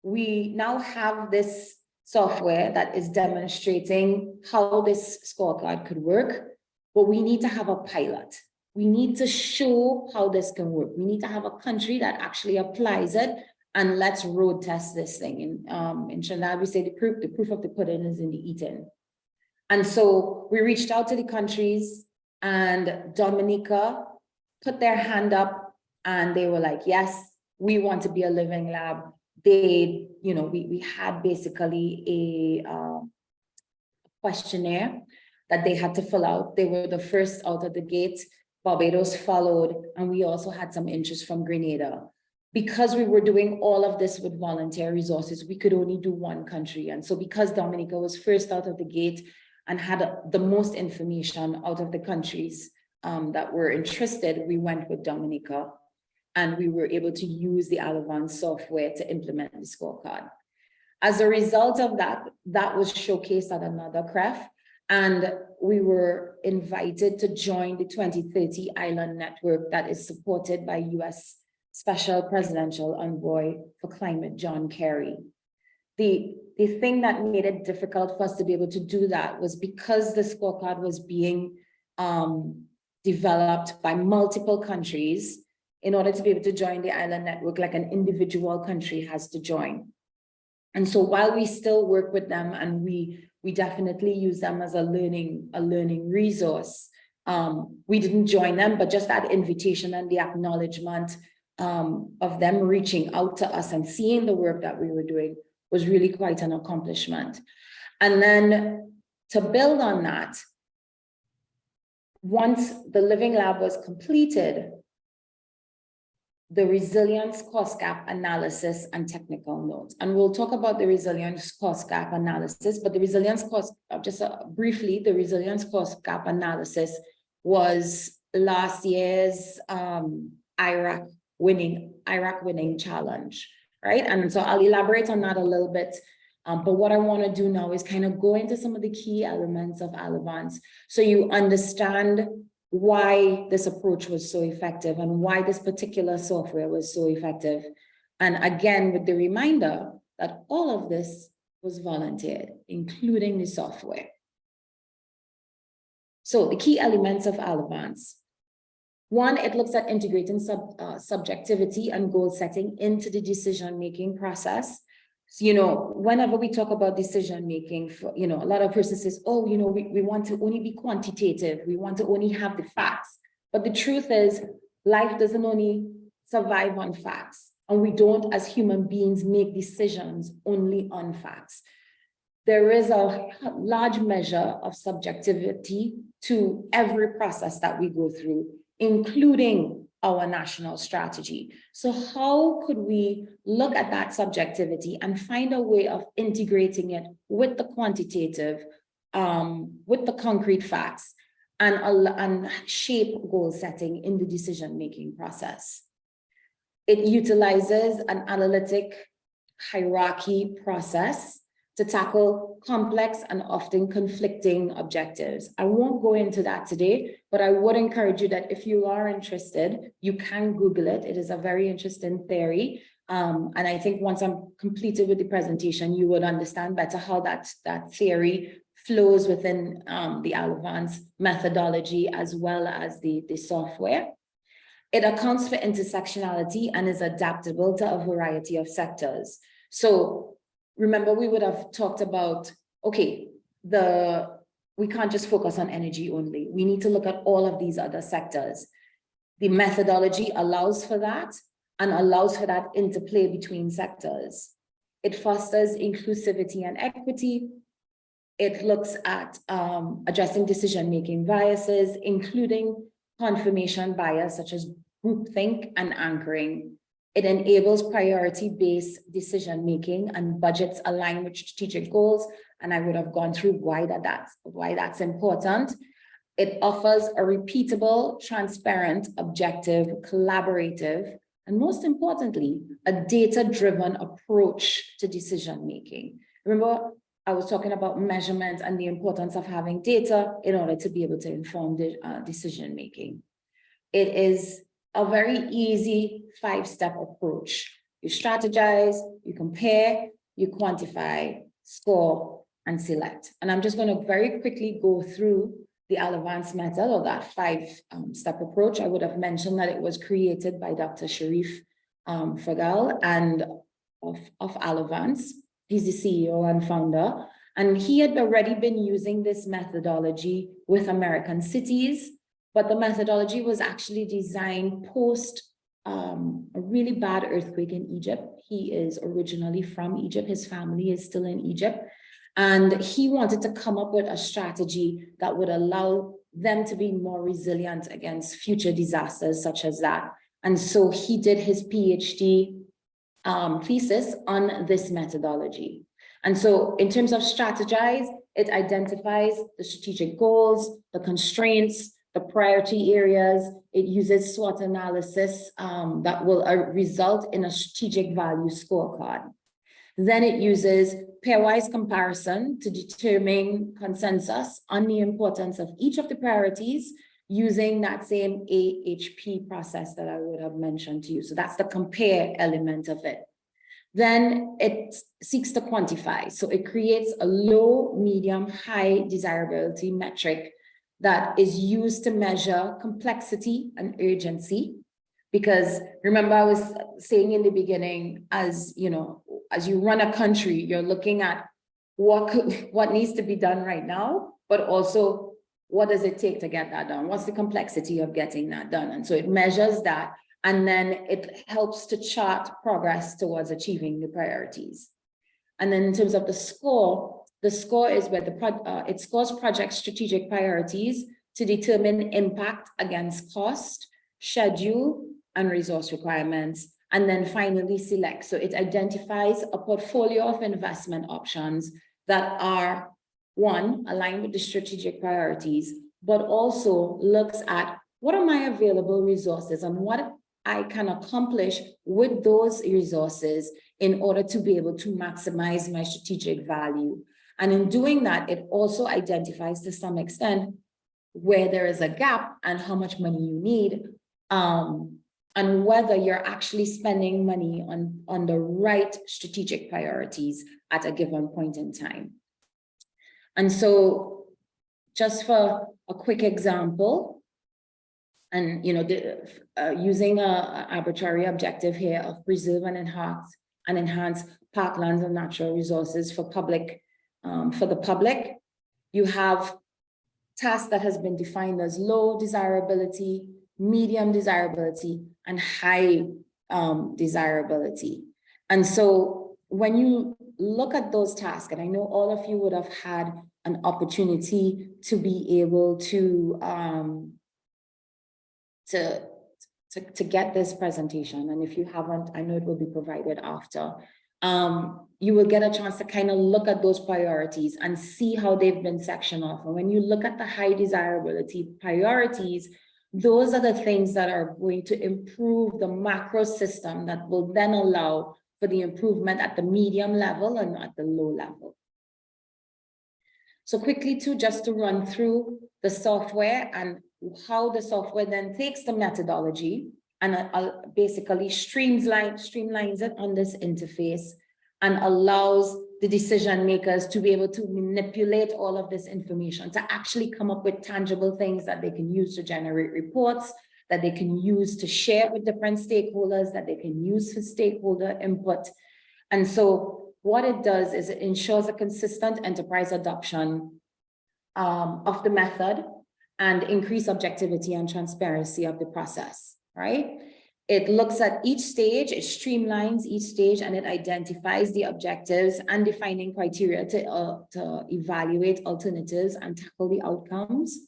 we now have this software that is demonstrating how this scorecard could work, but we need to have a pilot. We need to show how this can work. We need to have a country that actually applies it, and let's road test this thing. In Trinidad, we say the proof of the pudding is in the eating. And so we reached out to the countries, and Dominica put their hand up, and they were like, yes, we want to be a living lab. They, we had basically a questionnaire that they had to fill out. They were the first out of the gate. Barbados followed, and we also had some interest from Grenada. Because we were doing all of this with volunteer resources, we could only do one country. And so because Dominica was first out of the gate and had the most information out of the countries that were interested, we went with Dominica. And we were able to use the Allianz software to implement the scorecard. As a result of that, that was showcased at another CREF, and we were invited to join the 2030 Island Network that is supported by US Special Presidential Envoy for Climate, John Kerry. The thing that made it difficult for us to be able to do that was because the scorecard was being developed by multiple countries. In order to be able to join the island network, like an individual country has to join. And so while we still work with them, and we definitely use them as a learning resource, we didn't join them, but just that invitation and the acknowledgement of them reaching out to us and seeing the work that we were doing was really quite an accomplishment. And then to build on that, once the Living Lab was completed, the resilience cost gap analysis and technical notes. And we'll talk about the resilience cost gap analysis, but the resilience cost, briefly, the resilience cost gap analysis was last year's Iraq winning challenge, right? And so I'll elaborate on that a little bit. But what I want to do now is kind of go into some of the key elements of Allianz so you understand why this approach was so effective and why this particular software was so effective. And again, with the reminder that all of this was volunteered, including the software. So the key elements of Allianz. One, it looks at integrating subjectivity and goal setting into the decision-making process. So, whenever we talk about decision making, a lot of persons says, oh, we want to only be quantitative. We want to only have the facts. But the truth is, life doesn't only survive on facts. And we don't, as human beings, make decisions only on facts. There is a large measure of subjectivity to every process that we go through, including our national strategy. So how could we look at that subjectivity and find a way of integrating it with the quantitative, with the concrete facts, and shape goal setting in the decision-making process? It utilizes an analytic hierarchy process to tackle complex and often conflicting objectives. I won't go into that today, but I would encourage you that if you are interested, you can Google it. It is a very interesting theory. And I think once I'm completed with the presentation, you would understand better how that theory flows within the Alavance methodology as well as the software. It accounts for intersectionality and is adaptable to a variety of sectors. So remember, we would have talked about, okay, we can't just focus on energy only. We need to look at all of these other sectors. The methodology allows for that and allows for that interplay between sectors. It fosters inclusivity and equity. It looks at addressing decision-making biases, including confirmation bias, such as groupthink and anchoring. It enables priority-based decision-making and budgets aligned with strategic goals. And I would have gone through why that's important. It offers a repeatable, transparent, objective, collaborative, and most importantly, a data-driven approach to decision-making. Remember, I was talking about measurement and the importance of having data in order to be able to inform the decision-making. It is a very easy 5-step approach. You strategize, you compare, you quantify, score, and select. And I'm just going to very quickly go through the Alavance method, or that 5-step approach. I would have mentioned that it was created by Dr. Sharif Fagal and of Alavance. He's the CEO and founder. And he had already been using this methodology with American cities, but the methodology was actually designed post a really bad earthquake in Egypt. He is originally from Egypt. His family is still in Egypt. And he wanted to come up with a strategy that would allow them to be more resilient against future disasters such as that. And so he did his PhD thesis on this methodology. And so in terms of strategize, it identifies the strategic goals, the constraints, the priority areas. It uses SWOT analysis that will result in a strategic value scorecard. Then it uses pairwise comparison to determine consensus on the importance of each of the priorities using that same AHP process that I would have mentioned to you. So that's the compare element of it. Then it seeks to quantify. So it creates a low, medium, high desirability metric that is used to measure complexity and urgency. Because remember, I was saying in the beginning, as you run a country, you're looking at what needs to be done right now, but also what does it take to get that done? What's the complexity of getting that done? And so it measures that, and then it helps to chart progress towards achieving the priorities. And then in terms of the score is where it scores project strategic priorities to determine impact against cost, schedule, and resource requirements, and then finally select. So it identifies a portfolio of investment options that are, one, aligned with the strategic priorities, but also looks at what are my available resources and what I can accomplish with those resources in order to be able to maximize my strategic value. And in doing that, it also identifies to some extent where there is a gap and how much money you need, and whether you're actually spending money on the right strategic priorities at a given point in time. And so just for a quick example, and using an arbitrary objective here of preserve and enhance parklands and natural resources for the public, you have tasks that has been defined as low desirability, medium desirability, and high desirability. And so when you look at those tasks, and I know all of you would have had an opportunity to be able to to get this presentation, and if you haven't, I know it will be provided after, you will get a chance to kind of look at those priorities and see how they've been sectioned off. And when you look at the high desirability priorities, those are the things that are going to improve the macro system that will then allow for the improvement at the medium level and at the low level. So quickly too, just to run through the software and how the software then takes the methodology and basically streamlines it on this interface and allows the decision makers to be able to manipulate all of this information to actually come up with tangible things that they can use to generate reports, that they can use to share with different stakeholders, that they can use for stakeholder input. And so what it does is it ensures a consistent enterprise adoption of the method and increase objectivity and transparency of the process, right? It looks at each stage, it streamlines each stage, and it identifies the objectives and defining criteria to evaluate alternatives and tackle the outcomes.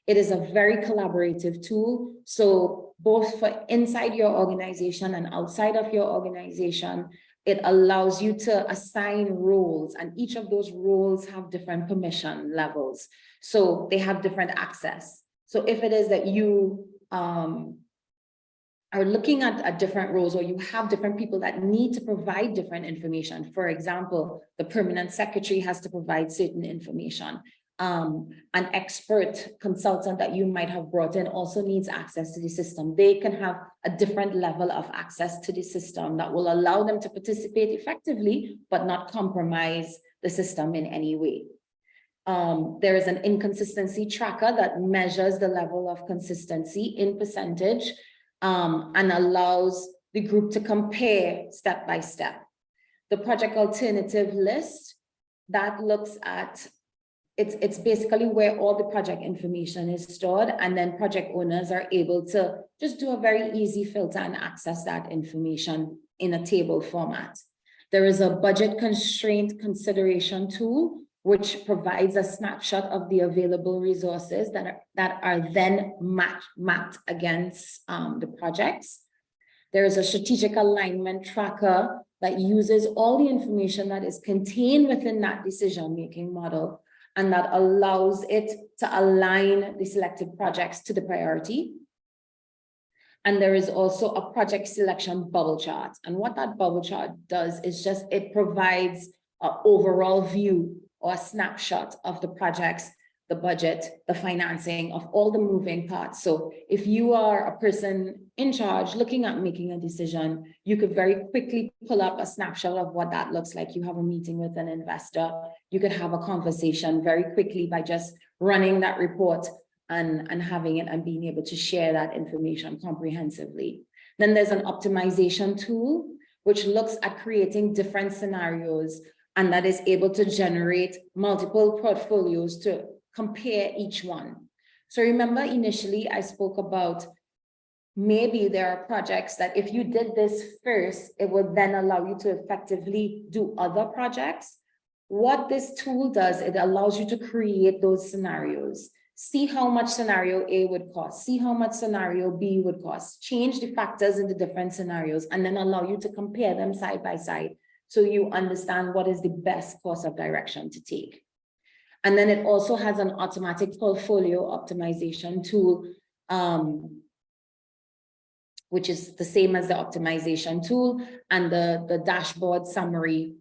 It is a very collaborative tool. So both for inside your organization and outside of your organization, it allows you to assign roles, and each of those roles have different permission levels. So they have different access. So if it is that you are looking at different roles, or you have different people that need to provide different information. For example, the permanent secretary has to provide certain information. An expert consultant that you might have brought in also needs access to the system. They can have a different level of access to the system that will allow them to participate effectively, but not compromise the system in any way. There is an inconsistency tracker that measures the level of consistency in percentage and allows the group to compare step by step. The project alternative list that looks at it's basically where all the project information is stored, and then project owners are able to just do a very easy filter and access that information in a table format. There is a budget constraint consideration tool, which provides a snapshot of the available resources that are then mapped against the projects. There is a strategic alignment tracker that uses all the information that is contained within that decision-making model, and that allows it to align the selected projects to the priority. And there is also a project selection bubble chart. And what that bubble chart does is just, it provides an overall view or a snapshot of the projects, the budget, the financing of all the moving parts. So if you are a person in charge looking at making a decision, you could very quickly pull up a snapshot of what that looks like. You have a meeting with an investor, you could have a conversation very quickly by just running that report and having it and being able to share that information comprehensively. Then there's an optimization tool, which looks at creating different scenarios, and that is able to generate multiple portfolios to compare each one. So remember, initially I spoke about maybe there are projects that if you did this first, it would then allow you to effectively do other projects. What this tool does, it allows you to create those scenarios. See how much scenario A would cost, see how much scenario B would cost, change the factors in the different scenarios, and then allow you to compare them side by side so you understand what is the best course of direction to take. And then it also has an automatic portfolio optimization tool, which is the same as the optimization tool, and the dashboard summary,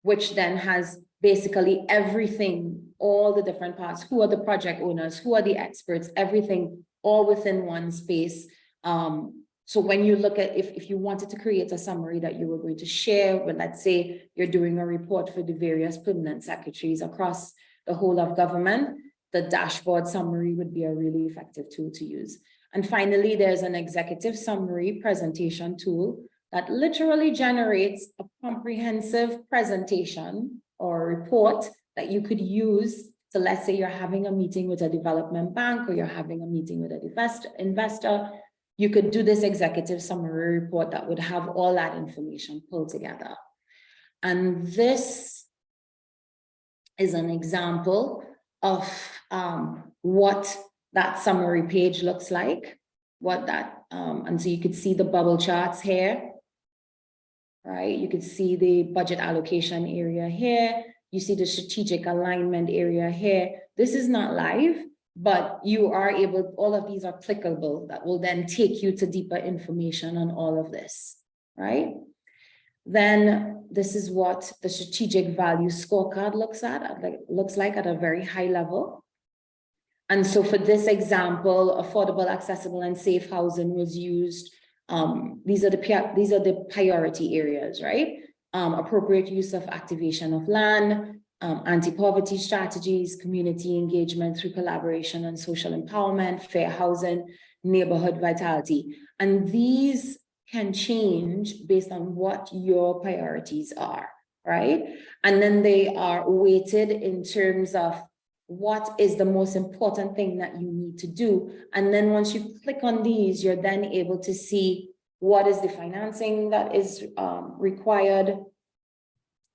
which then has basically everything, all the different parts, who are the project owners, who are the experts, everything all within one space. So when you look at, if you wanted to create a summary that you were going to share, but let's say you're doing a report for the various permanent secretaries across the whole of government, the dashboard summary would be a really effective tool to use. And finally, there's an executive summary presentation tool that literally generates a comprehensive presentation or report that you could use. So let's say you're having a meeting with a development bank, or you're having a meeting with an investor, you could do this executive summary report that would have all that information pulled together. And this is an example of what that summary page looks like. what that, and so you could see the bubble charts here, right? You could see the budget allocation area here. You see the strategic alignment area here. This is not live, but you are able, all of these are clickable that will then take you to deeper information on all of this, right? Then this is what the strategic value scorecard looks like at a very high level. And so for this example, affordable, accessible, and safe housing was used. These are the priority areas, right? Appropriate use of activation of land, anti-poverty strategies, community engagement through collaboration and social empowerment, fair housing, neighborhood vitality. And these can change based on what your priorities are, right? And then they are weighted in terms of what is the most important thing that you need to do. And then once you click on these, you're then able to see what is the financing that is required,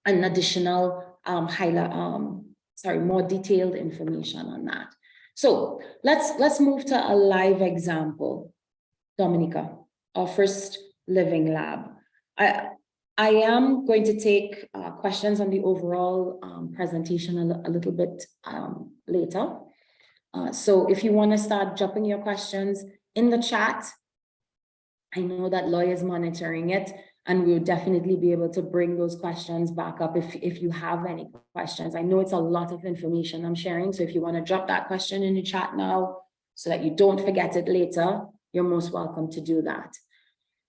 and additional more detailed information on that. So let's move to a live example. Dominica, our first living lab. I am going to take questions on the overall presentation a little bit later. So if you want to start dropping your questions in the chat, I know that Loy is monitoring it, and we'll definitely be able to bring those questions back up if you have any questions. I know it's a lot of information I'm sharing, so if you want to drop that question in the chat now so that you don't forget it later, you're most welcome to do that.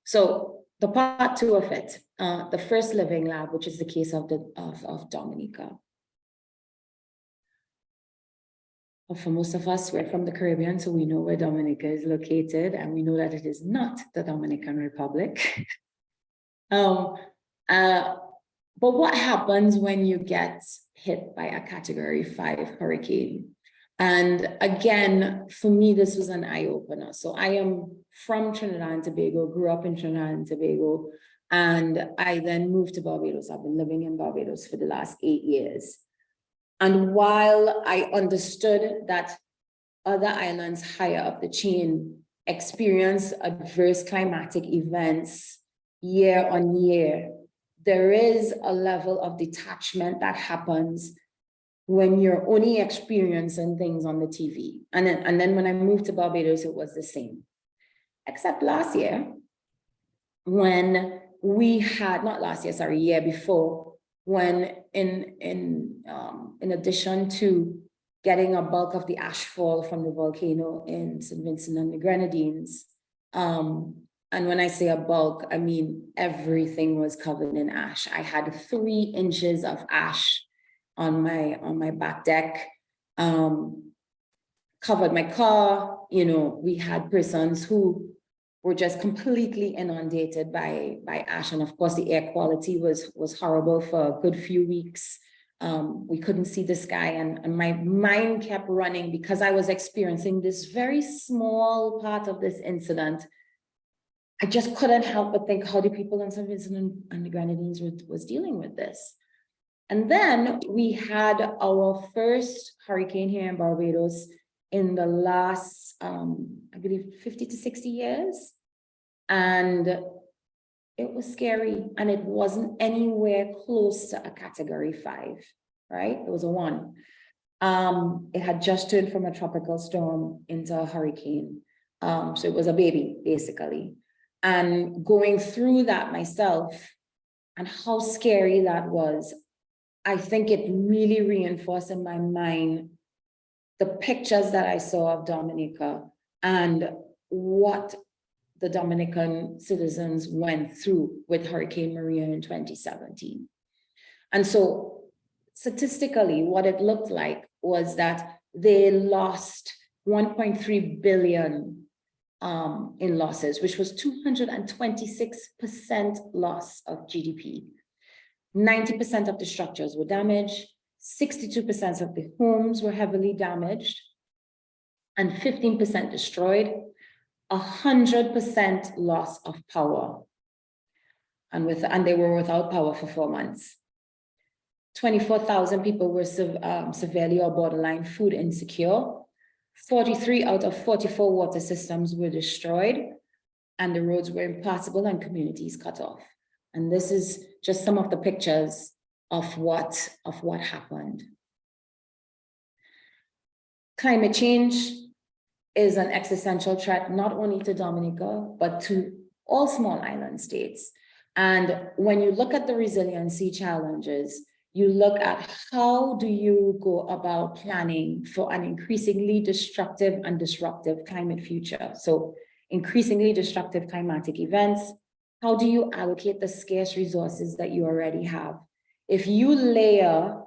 So the part two of it, the first living lab, which is the case of Dominica. For most of us, we're from the Caribbean, so we know where Dominica is located, and we know that it is not the Dominican Republic. But what happens when you get hit by a Category 5 hurricane? And again, for me, this was an eye-opener. So I am from Trinidad and Tobago, grew up in Trinidad and Tobago, and I then moved to Barbados. I've been living in Barbados for the last 8 years. And while I understood that other islands higher up the chain experience adverse climatic events year on year, there is a level of detachment that happens when you're only experiencing things on the TV. And then when I moved to Barbados, it was the same. Except last year, when we had, not last year, sorry, year before, when in addition to getting a bulk of the ash fall from the volcano in St. Vincent and the Grenadines, and when I say a bulk, I mean everything was covered in ash. I had 3 inches of ash on my back deck, covered my car. You know, we had persons who were just completely inundated by ash. And of course, the air quality was horrible for a good few weeks. We couldn't see the sky, and my mind kept running because I was experiencing this very small part of this incident. I just couldn't help but think how the people in St. Vincent and the Grenadines was dealing with this. And then we had our first hurricane here in Barbados in the last, I believe, 50 to 60 years. And it was scary, and it wasn't anywhere close to a Category 5, right? It was a 1. It had just turned from a tropical storm into a hurricane. So it was a baby, basically. And going through that myself and how scary that was, I think it really reinforced in my mind the pictures that I saw of Dominica and what the Dominican citizens went through with Hurricane Maria in 2017. And so statistically, what it looked like was that they lost 1.3 billion in losses, which was 226% loss of GDP. 90% of the structures were damaged, 62% of the homes were heavily damaged, and 15% destroyed, 100% loss of power. And they were without power for 4 months. 24,000 people were severely or borderline food insecure. 43 out of 44 water systems were destroyed, and the roads were impassable and communities cut off. And this is just some of the pictures of what happened. Climate change is an existential threat, not only to Dominica, but to all small island states. And when you look at the resiliency challenges, you look at how do you go about planning for an increasingly destructive and disruptive climate future. So increasingly destructive climatic events, how do you allocate the scarce resources that you already have? If you layer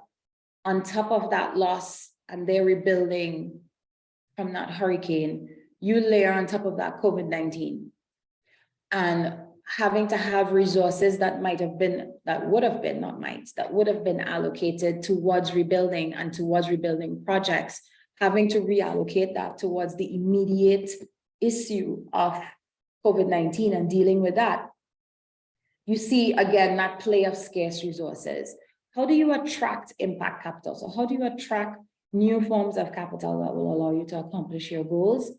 on top of that loss and they're rebuilding from that hurricane, you layer on top of that COVID-19 and having to have resources that would have been allocated towards rebuilding and towards rebuilding projects, having to reallocate that towards the immediate issue of COVID-19 and dealing with that. You see, again, that play of scarce resources. How do you attract impact capital? So how do you attract new forms of capital that will allow you to accomplish your goals?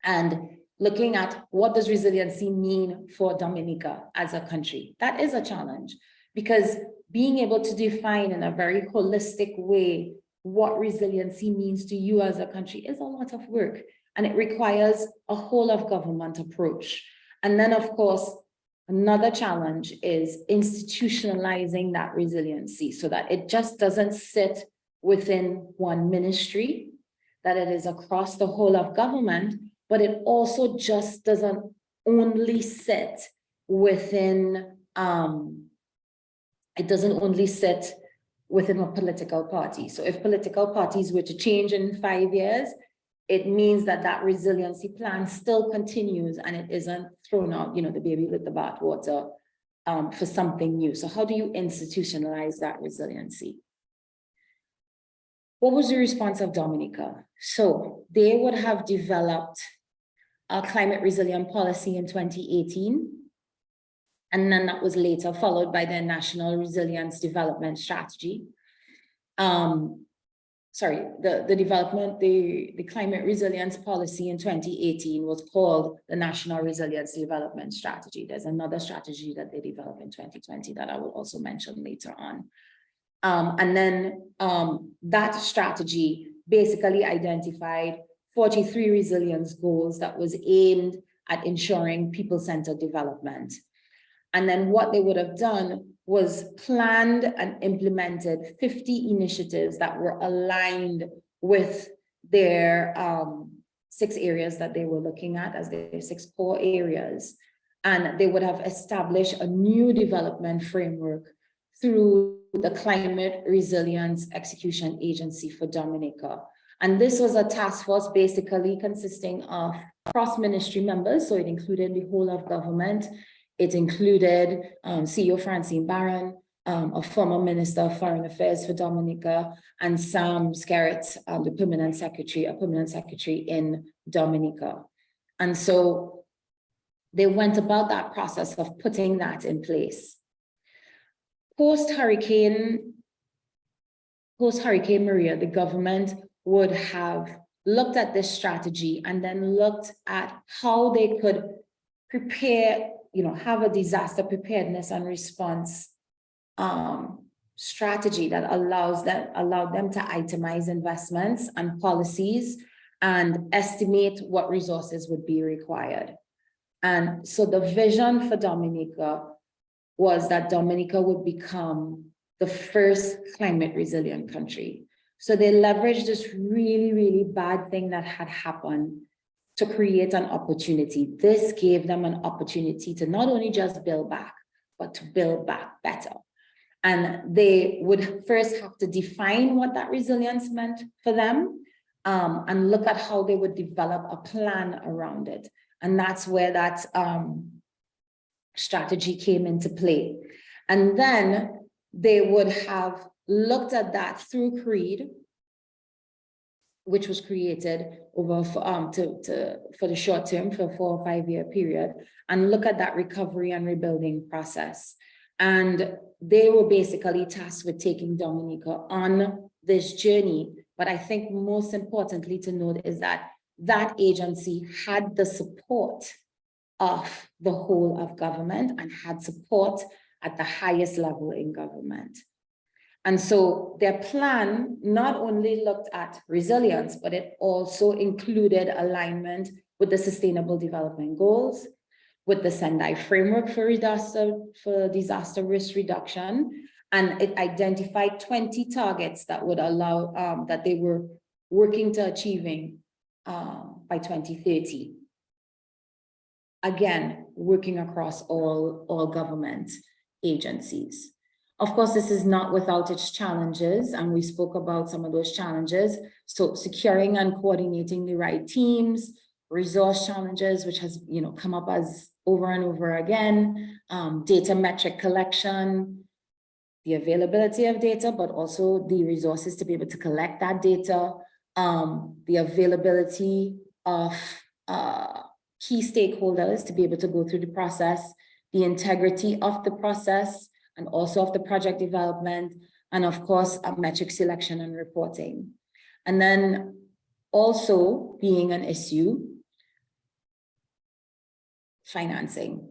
And looking at what does resiliency mean for Dominica as a country? That is a challenge, because being able to define in a very holistic way what resiliency means to you as a country is a lot of work, and it requires a whole of government approach. And then, of course, another challenge is institutionalizing that resiliency so that it just doesn't sit within one ministry, that it is across the whole of government, but it also just doesn't only sit within, it doesn't only sit within a political party. So if political parties were to change in 5 years, it means that that resiliency plan still continues and it isn't thrown out, you know, the baby with the bathwater for something new. So how do you institutionalize that resiliency? What was the response of Dominica? So they would have developed a climate resilient policy in 2018. And then that was later followed by their National Resilience Development Strategy. The climate resilience policy in 2018 was called the National Resilience Development Strategy. There's another strategy that they developed in 2020 that I will also mention later on. That strategy basically identified 43 resilience goals that was aimed at ensuring people-centered development. And then what they would have done was planned and implemented 50 initiatives that were aligned with their 6 areas that they were looking at as their 6 core areas. And they would have established a new development framework through the Climate Resilience Execution Agency for Dominica. And this was a task force basically consisting of cross-ministry members. So it included the whole of government. It included CEO Francine Barron, a former Minister of Foreign Affairs for Dominica, and Sam Skerritt, the permanent secretary in Dominica. And so they went about that process of putting that in place. Post-Hurricane Maria, the government would have looked at this strategy and then looked at how they could prepare, have a disaster preparedness and response strategy that allowed them to itemize investments and policies and estimate what resources would be required. And so the vision for Dominica was that Dominica would become the first climate resilient country. So they leveraged this really, really bad thing that had happened to create an opportunity. This gave them an opportunity to not only just build back, but to build back better. And they would first have to define what that resilience meant for them and look at how they would develop a plan around it. And that's where that strategy came into play. And then they would have looked at that through CREED, which was created over for the short term, for a 4 or 5 year period, and look at that recovery and rebuilding process. And they were basically tasked with taking Dominica on this journey But I think most importantly to note is that that agency had the support of the whole of government and had support at the highest level in government. And so their plan not only looked at resilience, but it also included alignment with the Sustainable Development Goals, with the Sendai Framework for disaster risk reduction, and it identified 20 targets that would allow, that they were working to achieving by 2030. Again, working across all government agencies. Of course, this is not without its challenges, and we spoke about some of those challenges. So securing and coordinating the right teams, resource challenges, which has come up as over and over again, data metric collection, the availability of data, but also the resources to be able to collect that data, the availability of key stakeholders to be able to go through the process, the integrity of the process, and also of the project development, and of course, a metric selection and reporting. And then also being an issue, financing.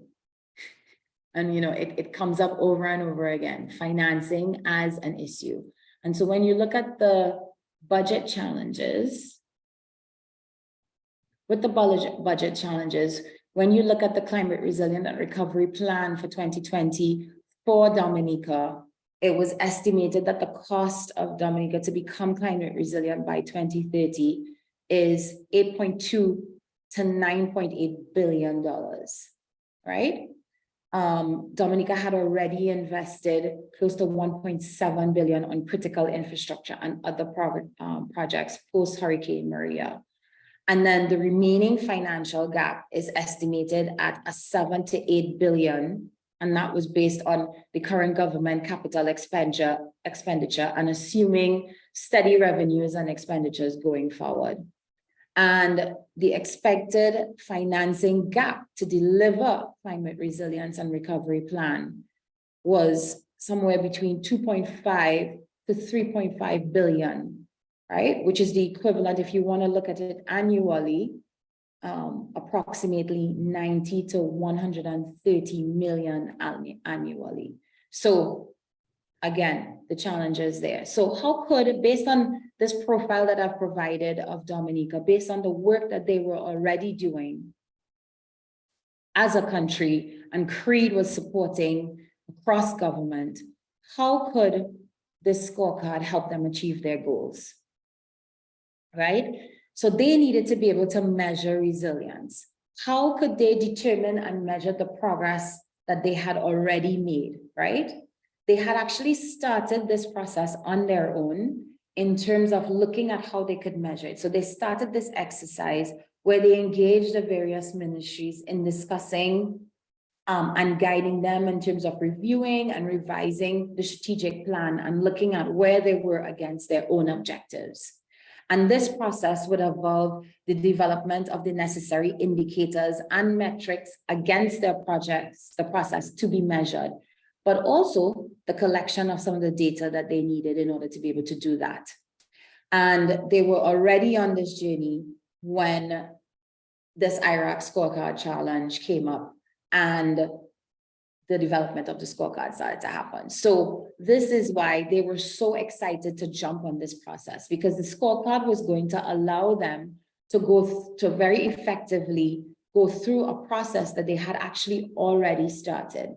And it comes up over and over again, financing as an issue. And so when you look at the budget challenges, with the budget challenges, when you look at the Climate Resilient and Recovery Plan for 2020 for Dominica, it was estimated that the cost of Dominica to become climate resilient by 2030 is $8.2 to $9.8 billion, right? Dominica had already invested close to $1.7 billion on critical infrastructure and other projects post-Hurricane Maria. And then the remaining financial gap is estimated at a $7 to $8 billion. And that was based on the current government capital expenditure and assuming steady revenues and expenditures going forward. And the expected financing gap to deliver climate resilience and recovery plan was somewhere between 2.5 to 3.5 billion, right? Which is the equivalent, if you want to look at it annually, approximately 90 to 130 million annually. So again, the challenge is there. So how could, based on this profile that I've provided of Dominica, based on the work that they were already doing as a country and CREED was supporting across government, how could this scorecard help them achieve their goals, right? So they needed to be able to measure resilience. How could they determine and measure the progress that they had already made, right? They had actually started this process on their own in terms of looking at how they could measure it. So they started this exercise where they engaged the various ministries in discussing and guiding them in terms of reviewing and revising the strategic plan and looking at where they were against their own objectives. And this process would involve the development of the necessary indicators and metrics against their projects, the process to be measured, but also the collection of some of the data that they needed in order to be able to do that. And they were already on this journey when this IRAC scorecard challenge came up and the development of the scorecard started to happen. So this is why they were so excited to jump on this process, because the scorecard was going to allow them to to very effectively go through a process that they had actually already started.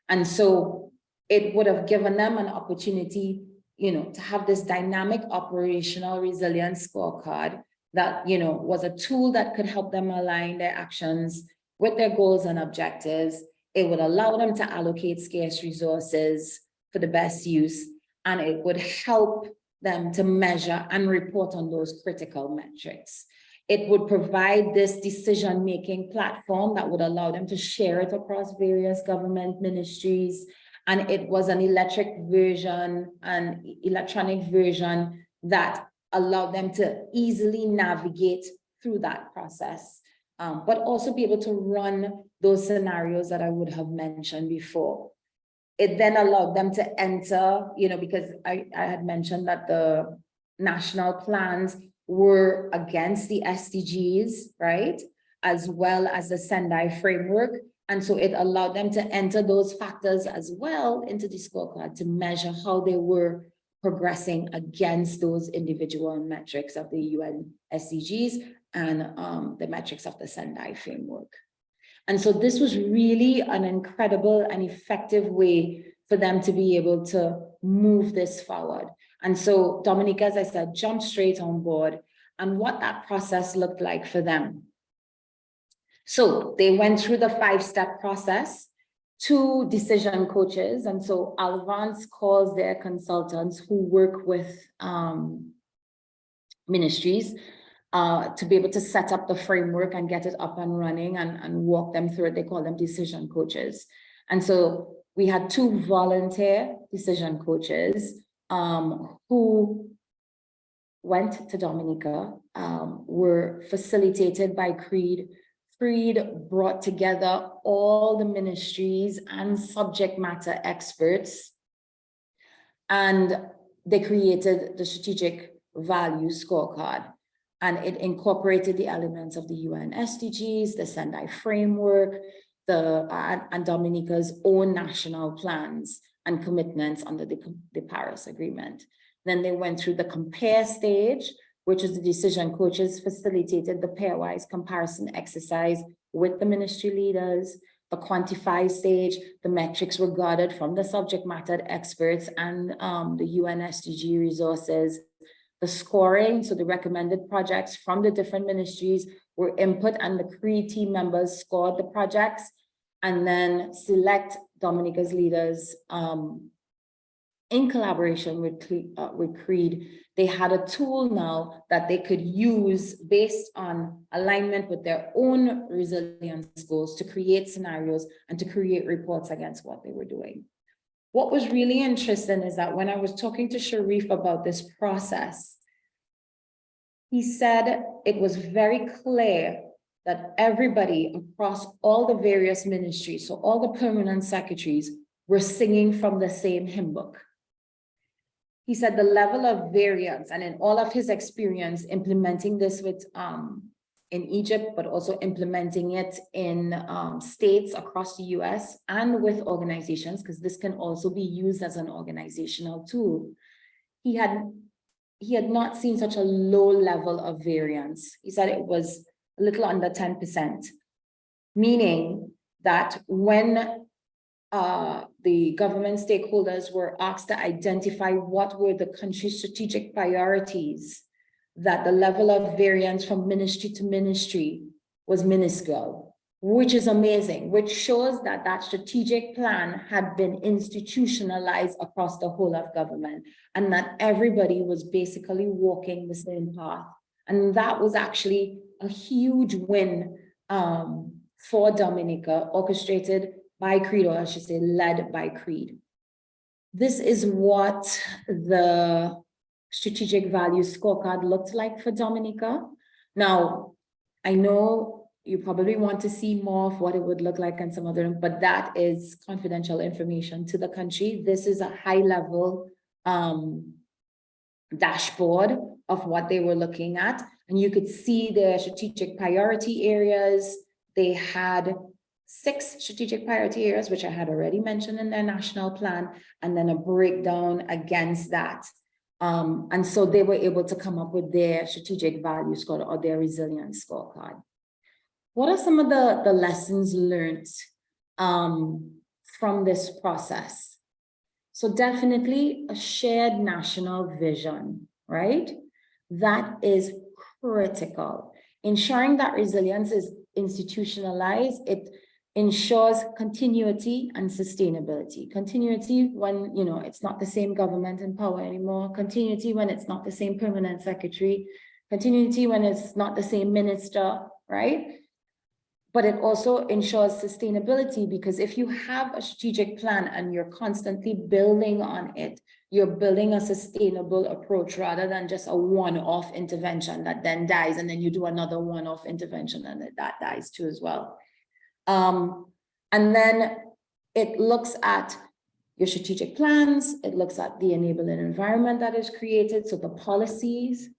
And so it would have given them an opportunity, to have this dynamic operational resilience scorecard that, was a tool that could help them align their actions with their goals and objectives. It would allow them to allocate scarce resources for the best use, and it would help them to measure and report on those critical metrics. It would provide this decision-making platform that would allow them to share it across various government ministries. And it was an electronic version that allowed them to easily navigate through that process, but also be able to run those scenarios that I would have mentioned before. It then allowed them to enter, because I had mentioned that the national plans were against the SDGs, right? As well as the Sendai framework. And so it allowed them to enter those factors as well into the scorecard to measure how they were progressing against those individual metrics of the UN SDGs and the metrics of the Sendai framework. And so this was really an incredible and effective way for them to be able to move this forward. And so Dominica, as I said, jumped straight on board and what that process looked like for them. So they went through the 5-step process, 2 decision coaches. And so Alvance calls their consultants who work with ministries to be able to set up the framework and get it up and running and walk them through it. They call them decision coaches. And so we had 2 volunteer decision coaches who went to Dominica, were facilitated by CREED. CREED brought together all the ministries and subject matter experts, and they created the strategic value scorecard. And it incorporated the elements of the UN SDGs, the Sendai framework, and Dominica's own national plans and commitments under the Paris Agreement. Then they went through the compare stage, which is the decision coaches facilitated the pairwise comparison exercise with the ministry leaders. The quantify stage, the metrics were gathered from the subject matter experts and the UN SDG resources. The scoring, so the recommended projects from the different ministries were input, and the CREED team members scored the projects, and then select Dominica's leaders in collaboration with CREED. They had a tool now that they could use based on alignment with their own resilience goals to create scenarios and to create reports against what they were doing. What was really interesting is that when I was talking to Sharif about this process, he said it was very clear that everybody across all the various ministries, so all the permanent secretaries, were singing from the same hymn book. He said the level of variance, and in all of his experience implementing this with in Egypt, but also implementing it in states across the US and with organizations, because this can also be used as an organizational tool. He had not seen such a low level of variance. He said it was a little under 10%, meaning that when the government stakeholders were asked to identify what were the country's strategic priorities, that the level of variance from ministry to ministry was minuscule, which is amazing, which shows that that strategic plan had been institutionalized across the whole of government and that everybody was basically walking the same path. And that was actually a huge win for Dominica, orchestrated by CREED, or I should say led by CREED. This is what the strategic value scorecard looked like for Dominica. Now, I know you probably want to see more of what it would look like and some other, but that is confidential information to the country. This is a high level dashboard of what they were looking at. And you could see their strategic priority areas. They had 6 strategic priority areas, which I had already mentioned in their national plan, and then a breakdown against that. And so they were able to come up with their strategic value score or their resilience scorecard. What are some of the lessons learned from this process? So definitely a shared national vision, right? That is critical. Ensuring that resilience is institutionalized, it ensures continuity and sustainability. Continuity when, you know, it's not the same government in power anymore. Continuity when it's not the same permanent secretary. Continuity when it's not the same minister, right? But it also ensures sustainability, because if you have a strategic plan and you're constantly building on it, you're building a sustainable approach rather than just a one-off intervention that then dies, and then you do another one-off intervention and that dies too as well. And then it looks at your strategic plans. It looks at the enabling environment that is created, so the policies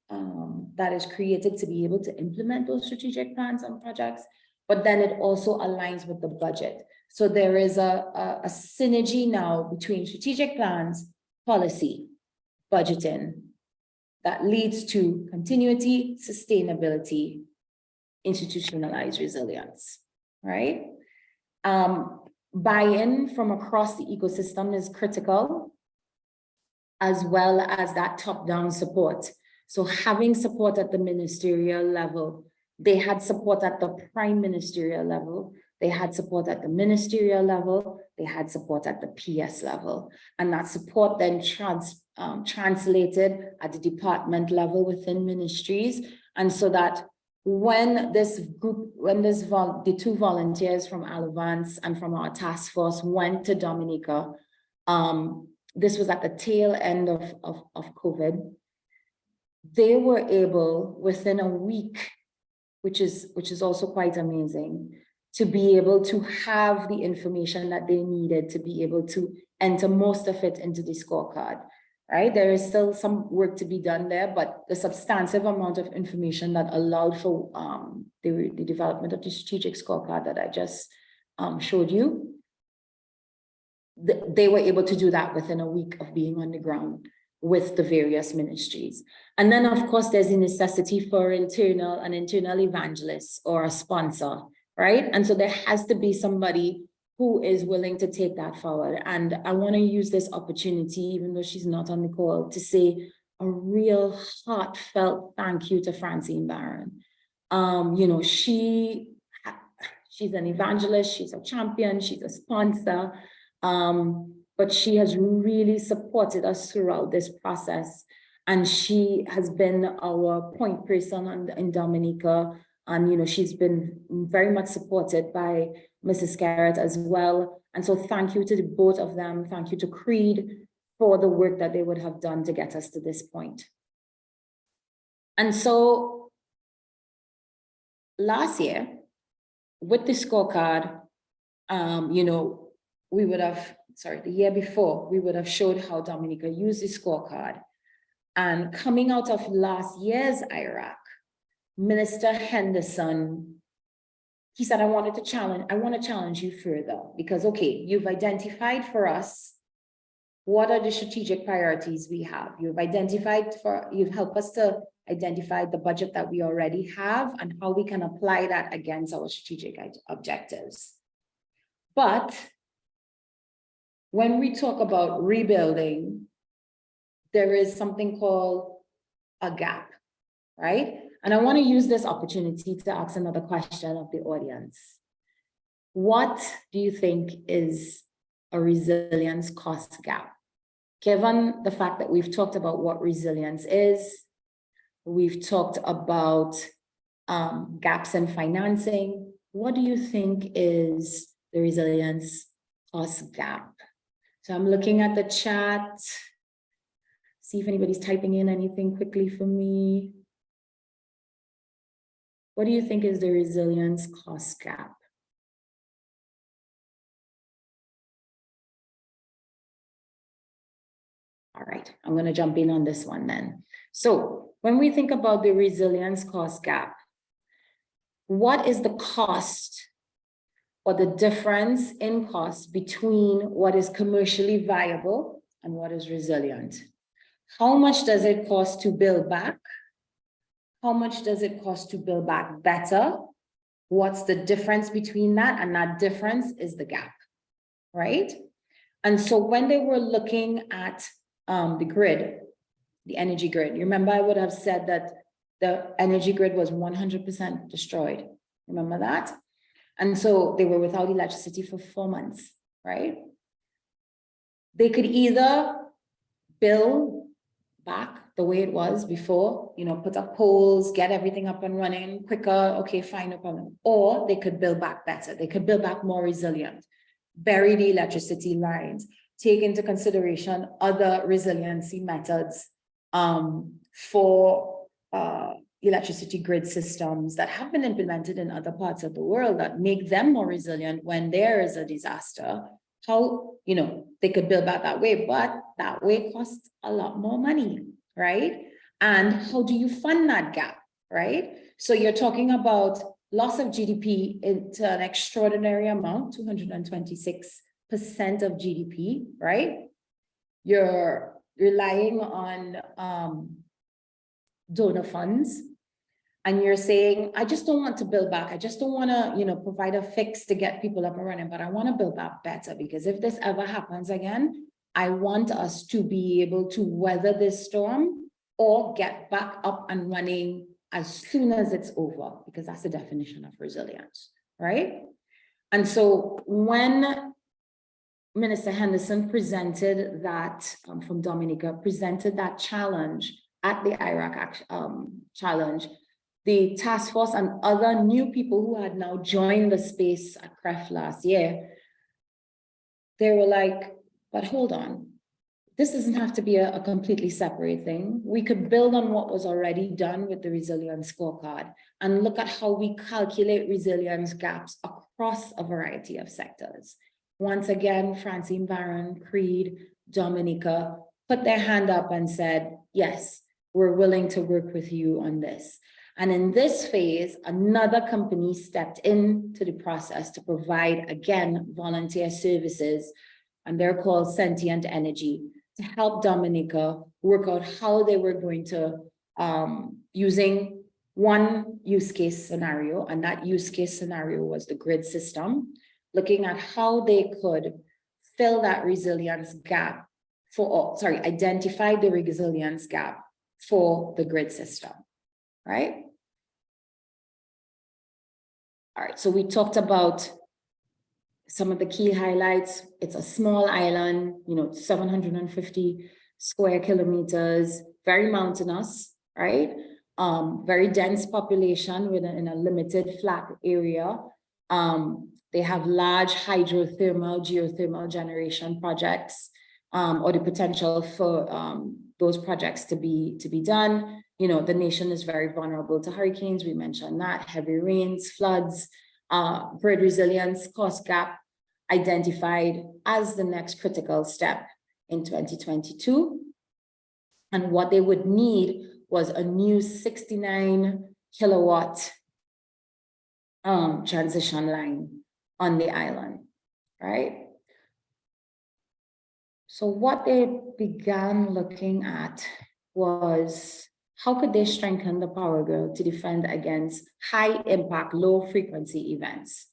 that is created to be able to implement those strategic plans and projects, but then it also aligns with the budget. So there is a synergy now between strategic plans, policy, budgeting, that leads to continuity, sustainability, institutionalized resilience, right? Buy-in from across the ecosystem is critical, as well as that top-down support. So having support at the ministerial level, they had support at the prime ministerial level, they had support at the ministerial level, they had support at the PS level. And that support then translated at the department level within ministries. And so that when this group, the two volunteers from Alavance and from our task force went to Dominica, this was at the tail end of COVID, they were able within a week, which is also quite amazing, to be able to have the information that they needed to be able to enter most of it into the scorecard, right? There is still some work to be done there, but the substantive amount of information that allowed for the development of the strategic scorecard that I just showed you, they were able to do that within a week of being on the ground with the various ministries. And then of course, there's a necessity for an internal evangelist or a sponsor, right? And so there has to be somebody who is willing to take that forward. And I want to use this opportunity, even though she's not on the call, to say a real heartfelt thank you to Francine Barron. You know, she's an evangelist, she's a champion, she's a sponsor, but she has really supported us throughout this process. And she has been our point person in Dominica. And, you know, she's been very much supported by Mrs. Garrett as well. And so thank you to the both of them. Thank you to Creed for the work that they would have done to get us to this point. And so last year, with the scorecard, you know, the year before, we would have showed how Dominica used the scorecard. And coming out of last year's IRAC, Minister Henderson, he said, I want to challenge you further because, okay, you've identified for us what are the strategic priorities we have. You've helped us to identify the budget that we already have and how we can apply that against our strategic objectives. But when we talk about rebuilding, there is something called a gap, right? And I want to use this opportunity to ask another question of the audience. What do you think is a resilience cost gap? Given the fact that we've talked about what resilience is, we've talked about gaps in financing, what do you think is the resilience cost gap? So I'm looking at the chat, see if anybody's typing in anything quickly for me. What do you think is the resilience cost gap? All right, I'm going to jump in on this one then. So when we think about the resilience cost gap, what is the cost or the difference in cost between what is commercially viable and what is resilient? How much does it cost to build back? How much does it cost to build back better? What's the difference between that? And that difference is the gap, right? And so when they were looking at the grid, the energy grid, you remember I would have said that the energy grid was 100% destroyed. Remember that? And so they were without electricity for 4 months, right? They could either build back the way it was before, you know, put up poles, get everything up and running quicker, okay, fine, no problem. Or they could build back better. They could build back more resilient, bury the electricity lines, take into consideration other resiliency methods for electricity grid systems that have been implemented in other parts of the world that make them more resilient when there is a disaster. how, they could build back that way, but that way costs a lot more money, right? And how do you fund that gap, right? So you're talking about loss of GDP into an extraordinary amount, 226% of GDP, right? You're relying on donor funds, and you're saying, I just don't want to build back. I just don't want to, provide a fix to get people up and running, but I want to build back better, because if this ever happens again, I want us to be able to weather this storm or get back up and running as soon as it's over, because that's the definition of resilience, right? And so when Minister Henderson presented that, from Dominica, presented that challenge at the Iraq challenge, the task force and other new people who had now joined the space at CREF last year, they were like, but hold on, this doesn't have to be a completely separate thing. We could build on what was already done with the Resilience Scorecard and look at how we calculate resilience gaps across a variety of sectors. Once again, Francine Barron, Creed, Dominica put their hand up and said, yes, we're willing to work with you on this. And in this phase, another company stepped into the process to provide, again, volunteer services, and they're called Sentient Energy, to help Dominica work out how they were going to, using one use case scenario, and that use case scenario was the grid system, looking at how they could fill that resilience gap identify the resilience gap for the grid system, right? All right, so we talked about some of the key highlights. It's a small island, 750 square kilometers, very mountainous, right? Very dense population in a limited flat area. They have large hydrothermal, geothermal generation projects, or the potential for those projects to be done. The nation is very vulnerable to hurricanes. We mentioned that, heavy rains, floods, grid resilience cost gap identified as the next critical step in 2022. And what they would need was a new 69 kilowatt transition line on the island, right? So what they began looking at was, how could they strengthen the power grid to defend against high impact, low frequency events?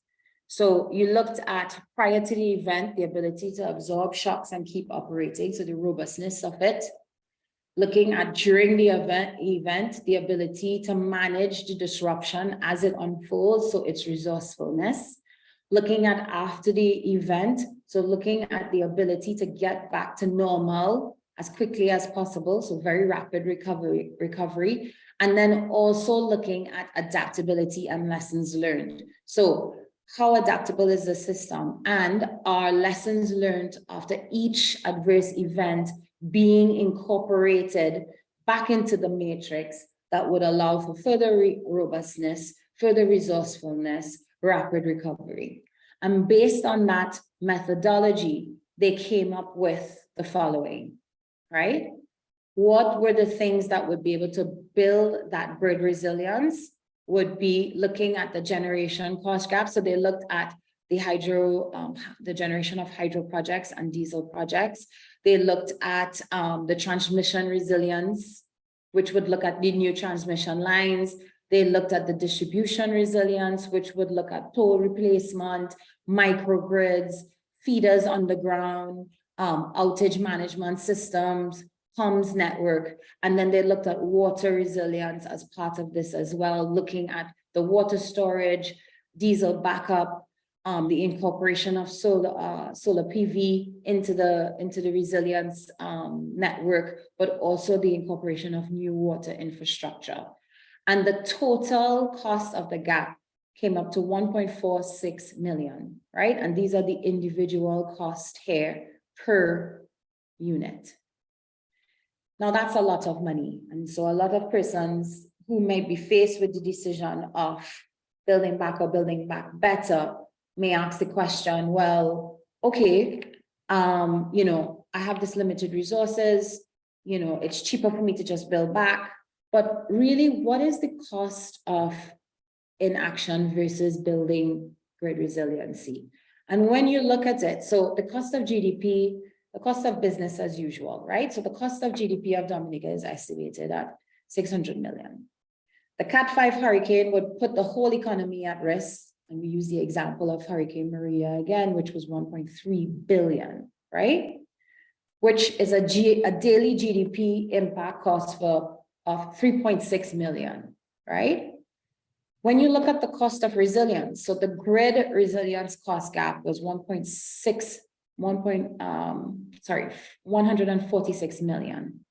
So you looked at, prior to the event, the ability to absorb shocks and keep operating, so the robustness of it. Looking at during the event, the ability to manage the disruption as it unfolds, so its resourcefulness. Looking at after the event, so looking at the ability to get back to normal as quickly as possible, so very rapid recovery, and then also looking at adaptability and lessons learned. So how adaptable is the system, and are lessons learned after each adverse event being incorporated back into the matrix that would allow for further robustness, further resourcefulness, rapid recovery. And based on that methodology, they came up with the following, right? What were the things that would be able to build that grid resilience? Would be looking at the generation cost gap. So they looked at the the generation of hydro projects and diesel projects. They looked at the transmission resilience, which would look at the new transmission lines. They looked at the distribution resilience, which would look at toll replacement, microgrids, feeders underground, outage management systems, comms network. And then they looked at water resilience as part of this as well, looking at the water storage, diesel backup, the incorporation of solar PV into the resilience network, but also the incorporation of new water infrastructure. And the total cost of the gap came up to 1.46 million, right? And these are the individual costs here per unit. Now that's a lot of money. And so a lot of persons who may be faced with the decision of building back or building back better may ask the question, well, okay, you know, I have this limited resources, you know, it's cheaper for me to just build back. But really, what is the cost of inaction versus building grid resiliency? And when you look at it, so the cost of GDP, the cost of business as usual, right? So the cost of GDP of Dominica is estimated at 600 million. The Cat 5 hurricane would put the whole economy at risk. And we use the example of Hurricane Maria again, which was 1.3 billion, right? Which is a daily GDP impact cost of 3.6 million, right? When you look at the cost of resilience, so the grid resilience cost gap was 146 million.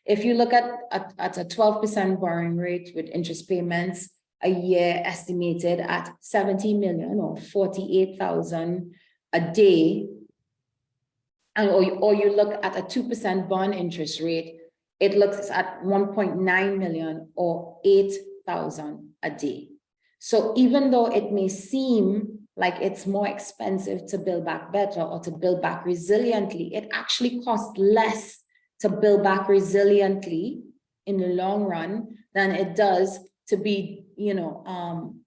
If you look at a 12% borrowing rate with interest payments a year estimated at 70 million or 48,000 a day, and or you look at a 2% bond interest rate, it looks at 1.9 million or 8,000 a day. So even though it may seem like it's more expensive to build back better or to build back resiliently, it actually costs less to build back resiliently in the long run than it does to be, you know,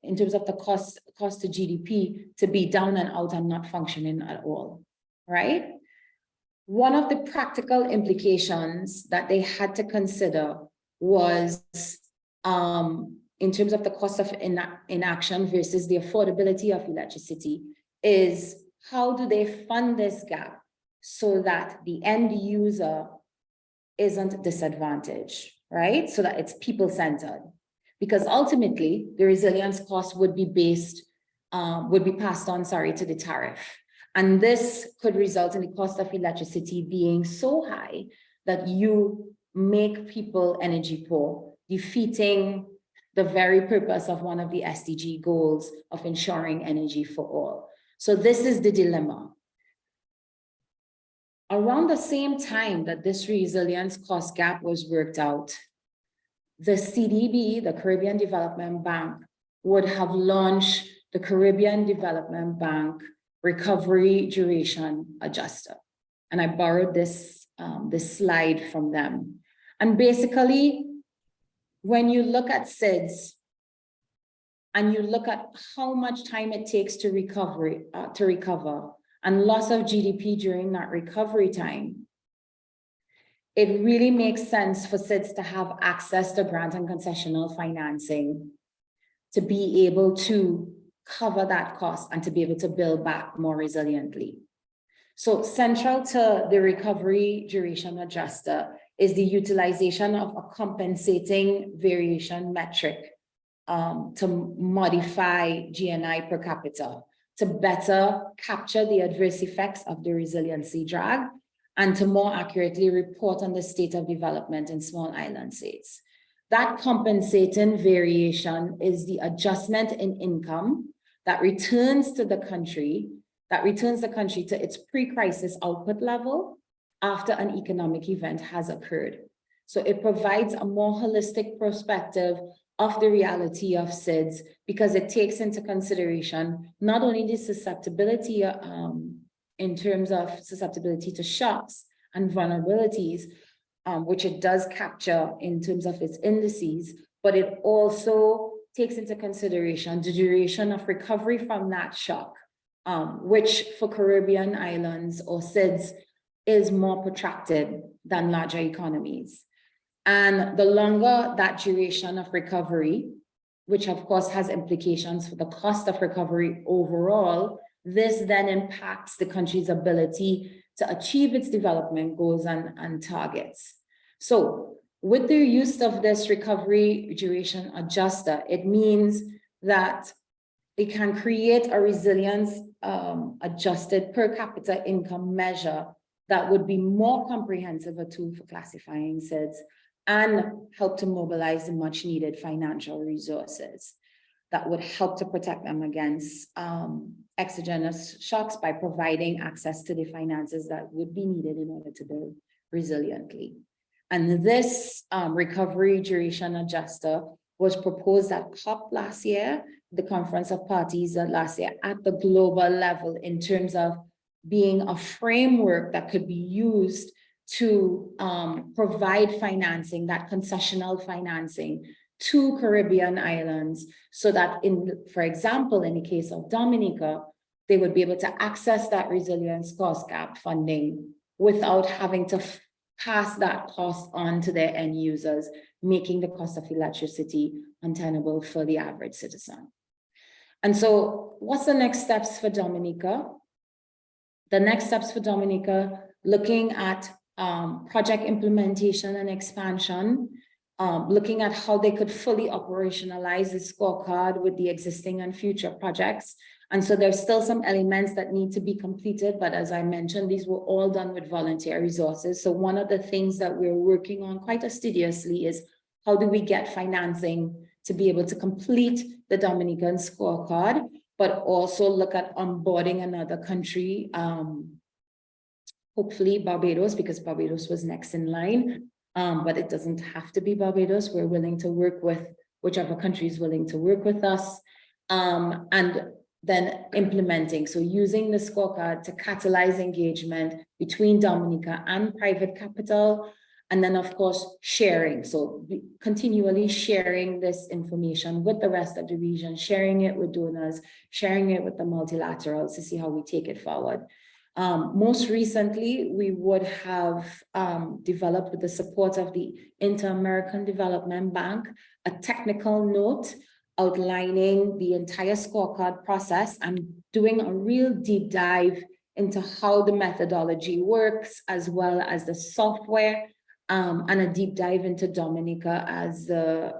in terms of the cost to GDP, to be down and out and not functioning at all, right? One of the practical implications that they had to consider was in terms of the cost of inaction versus the affordability of electricity is how do they fund this gap so that the end user isn't disadvantaged, right? So that it's people-centered. Because ultimately, the resilience cost would be passed on, to the tariff. And this could result in the cost of electricity being so high that you make people energy poor, defeating the very purpose of one of the SDG goals of ensuring energy for all. So this is the dilemma. Around the same time that this resilience cost gap was worked out, the CDB, the Caribbean Development Bank, would have launched the Caribbean Development Bank Recovery Duration Adjuster. And I borrowed this slide from them. And basically, when you look at SIDS and you look at how much time it takes to recover and loss of GDP during that recovery time, it really makes sense for SIDS to have access to grant and concessional financing to be able to cover that cost and to be able to build back more resiliently. So central to the recovery duration adjuster is the utilization of a compensating variation metric to modify GNI per capita to better capture the adverse effects of the resiliency drag and to more accurately report on the state of development in small island states. That compensating variation is the adjustment in income that returns the country to its pre-crisis output level after an economic event has occurred. So it provides a more holistic perspective of the reality of SIDS because it takes into consideration not only the susceptibility in terms of susceptibility to shocks and vulnerabilities, which it does capture in terms of its indices, but it also takes into consideration the duration of recovery from that shock, which for Caribbean islands or SIDS is more protracted than larger economies. And the longer that duration of recovery, which of course has implications for the cost of recovery overall, this then impacts the country's ability to achieve its development goals and targets. So with the use of this recovery duration adjuster, it means that it can create a resilience adjusted per capita income measure that would be more comprehensive a tool for classifying SIDS and help to mobilize the much needed financial resources that would help to protect them against exogenous shocks by providing access to the finances that would be needed in order to build resiliently. And this recovery duration adjuster was proposed at COP last year, the Conference of Parties last year at the global level in terms of being a framework that could be used to provide financing, that concessional financing to Caribbean islands, so that for example, in the case of Dominica, they would be able to access that resilience cost gap funding without having to pass that cost on to their end users, making the cost of electricity untenable for the average citizen. And so what's the next steps for Dominica? The next steps for Dominica, looking at project implementation and expansion, looking at how they could fully operationalize the scorecard with the existing and future projects. And so there's still some elements that need to be completed, but as I mentioned, these were all done with volunteer resources. So one of the things that we're working on quite assiduously is how do we get financing to be able to complete the Dominican scorecard, but also look at onboarding another country, hopefully Barbados, because Barbados was next in line, but it doesn't have to be Barbados. We're willing to work with whichever country is willing to work with us. And then implementing, so using the scorecard to catalyze engagement between Dominica and private capital, and then of course sharing, so continually sharing this information with the rest of the region, sharing it with donors, sharing it with the multilaterals to see how we take it forward. Most recently, we would have developed, with the support of the Inter-American Development Bank, a technical note outlining the entire scorecard process and doing a real deep dive into how the methodology works, as well as the software, and a deep dive into Dominica as the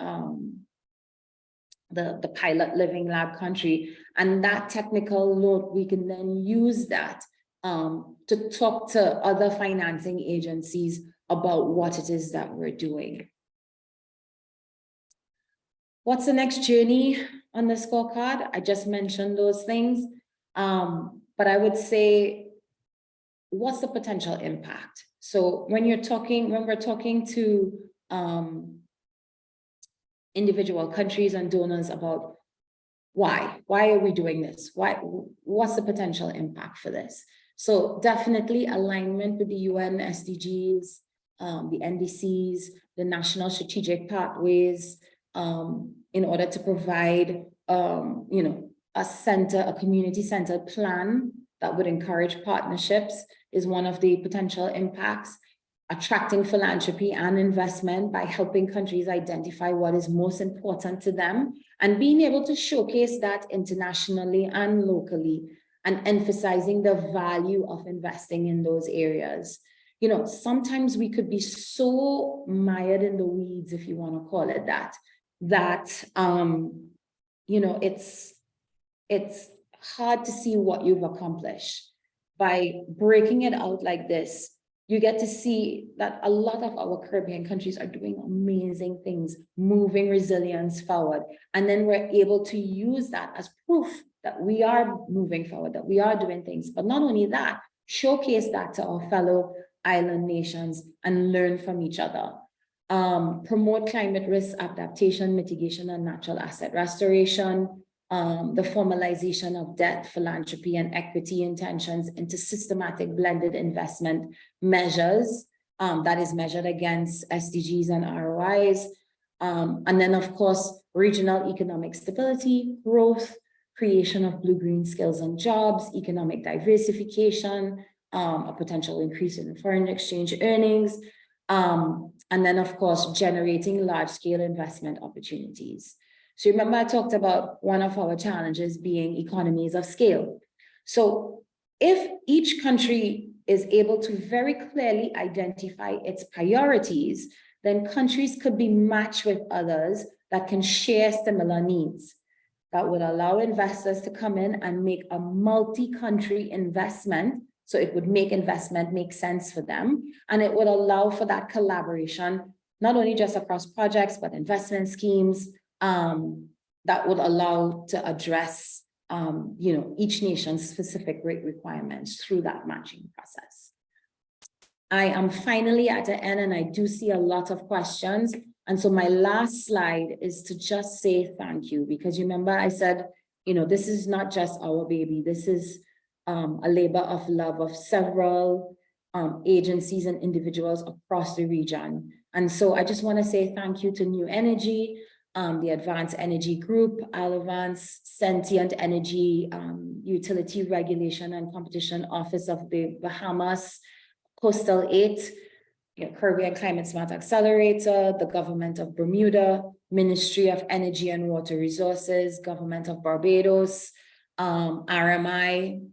pilot living lab country. And that technical note, we can then use that to talk to other financing agencies about what it is that we're doing. What's the next journey on the scorecard? I just mentioned those things, but I would say, what's the potential impact? So when we're talking to individual countries and donors about why are we doing this? What's the potential impact for this? So definitely alignment with the UN SDGs, the NDCs, the national strategic pathways, in order to provide, a community-centered plan that would encourage partnerships is one of the potential impacts. Attracting philanthropy and investment by helping countries identify what is most important to them and being able to showcase that internationally and locally, and emphasizing the value of investing in those areas. You know, sometimes we could be so mired in the weeds, if you want to call it that, it's hard to see what you've accomplished. By breaking it out like this, you get to see that a lot of our Caribbean countries are doing amazing things, moving resilience forward. And then we're able to use that as proof that we are moving forward, that we are doing things. But not only that, showcase that to our fellow island nations and learn from each other. Promote climate risk adaptation, mitigation, and natural asset restoration. The formalization of debt, philanthropy, and equity intentions into systematic blended investment measures that is measured against SDGs and ROIs. And then, of course, regional economic stability, growth, creation of blue-green skills and jobs, economic diversification, a potential increase in foreign exchange earnings, and then, of course, generating large-scale investment opportunities. So remember, I talked about one of our challenges being economies of scale. So if each country is able to very clearly identify its priorities, then countries could be matched with others that can share similar needs. That would allow investors to come in and make a multi-country investment. So it would make investment make sense for them. And it would allow for that collaboration, not only just across projects, but investment schemes, that would allow to address, each nation's specific rate requirements through that matching process. I am finally at the end, and I do see a lot of questions. And so my last slide is to just say thank you, because you remember I said, this is not just our baby. This is a labor of love of several agencies and individuals across the region. And so I just want to say thank you to New Energy, the Advanced Energy Group, Alliance, Sentient Energy, Utility Regulation and Competition Office of the Bahamas, Coastal 8, Caribbean Climate Smart Accelerator, the Government of Bermuda, Ministry of Energy and Water Resources, Government of Barbados, RMI,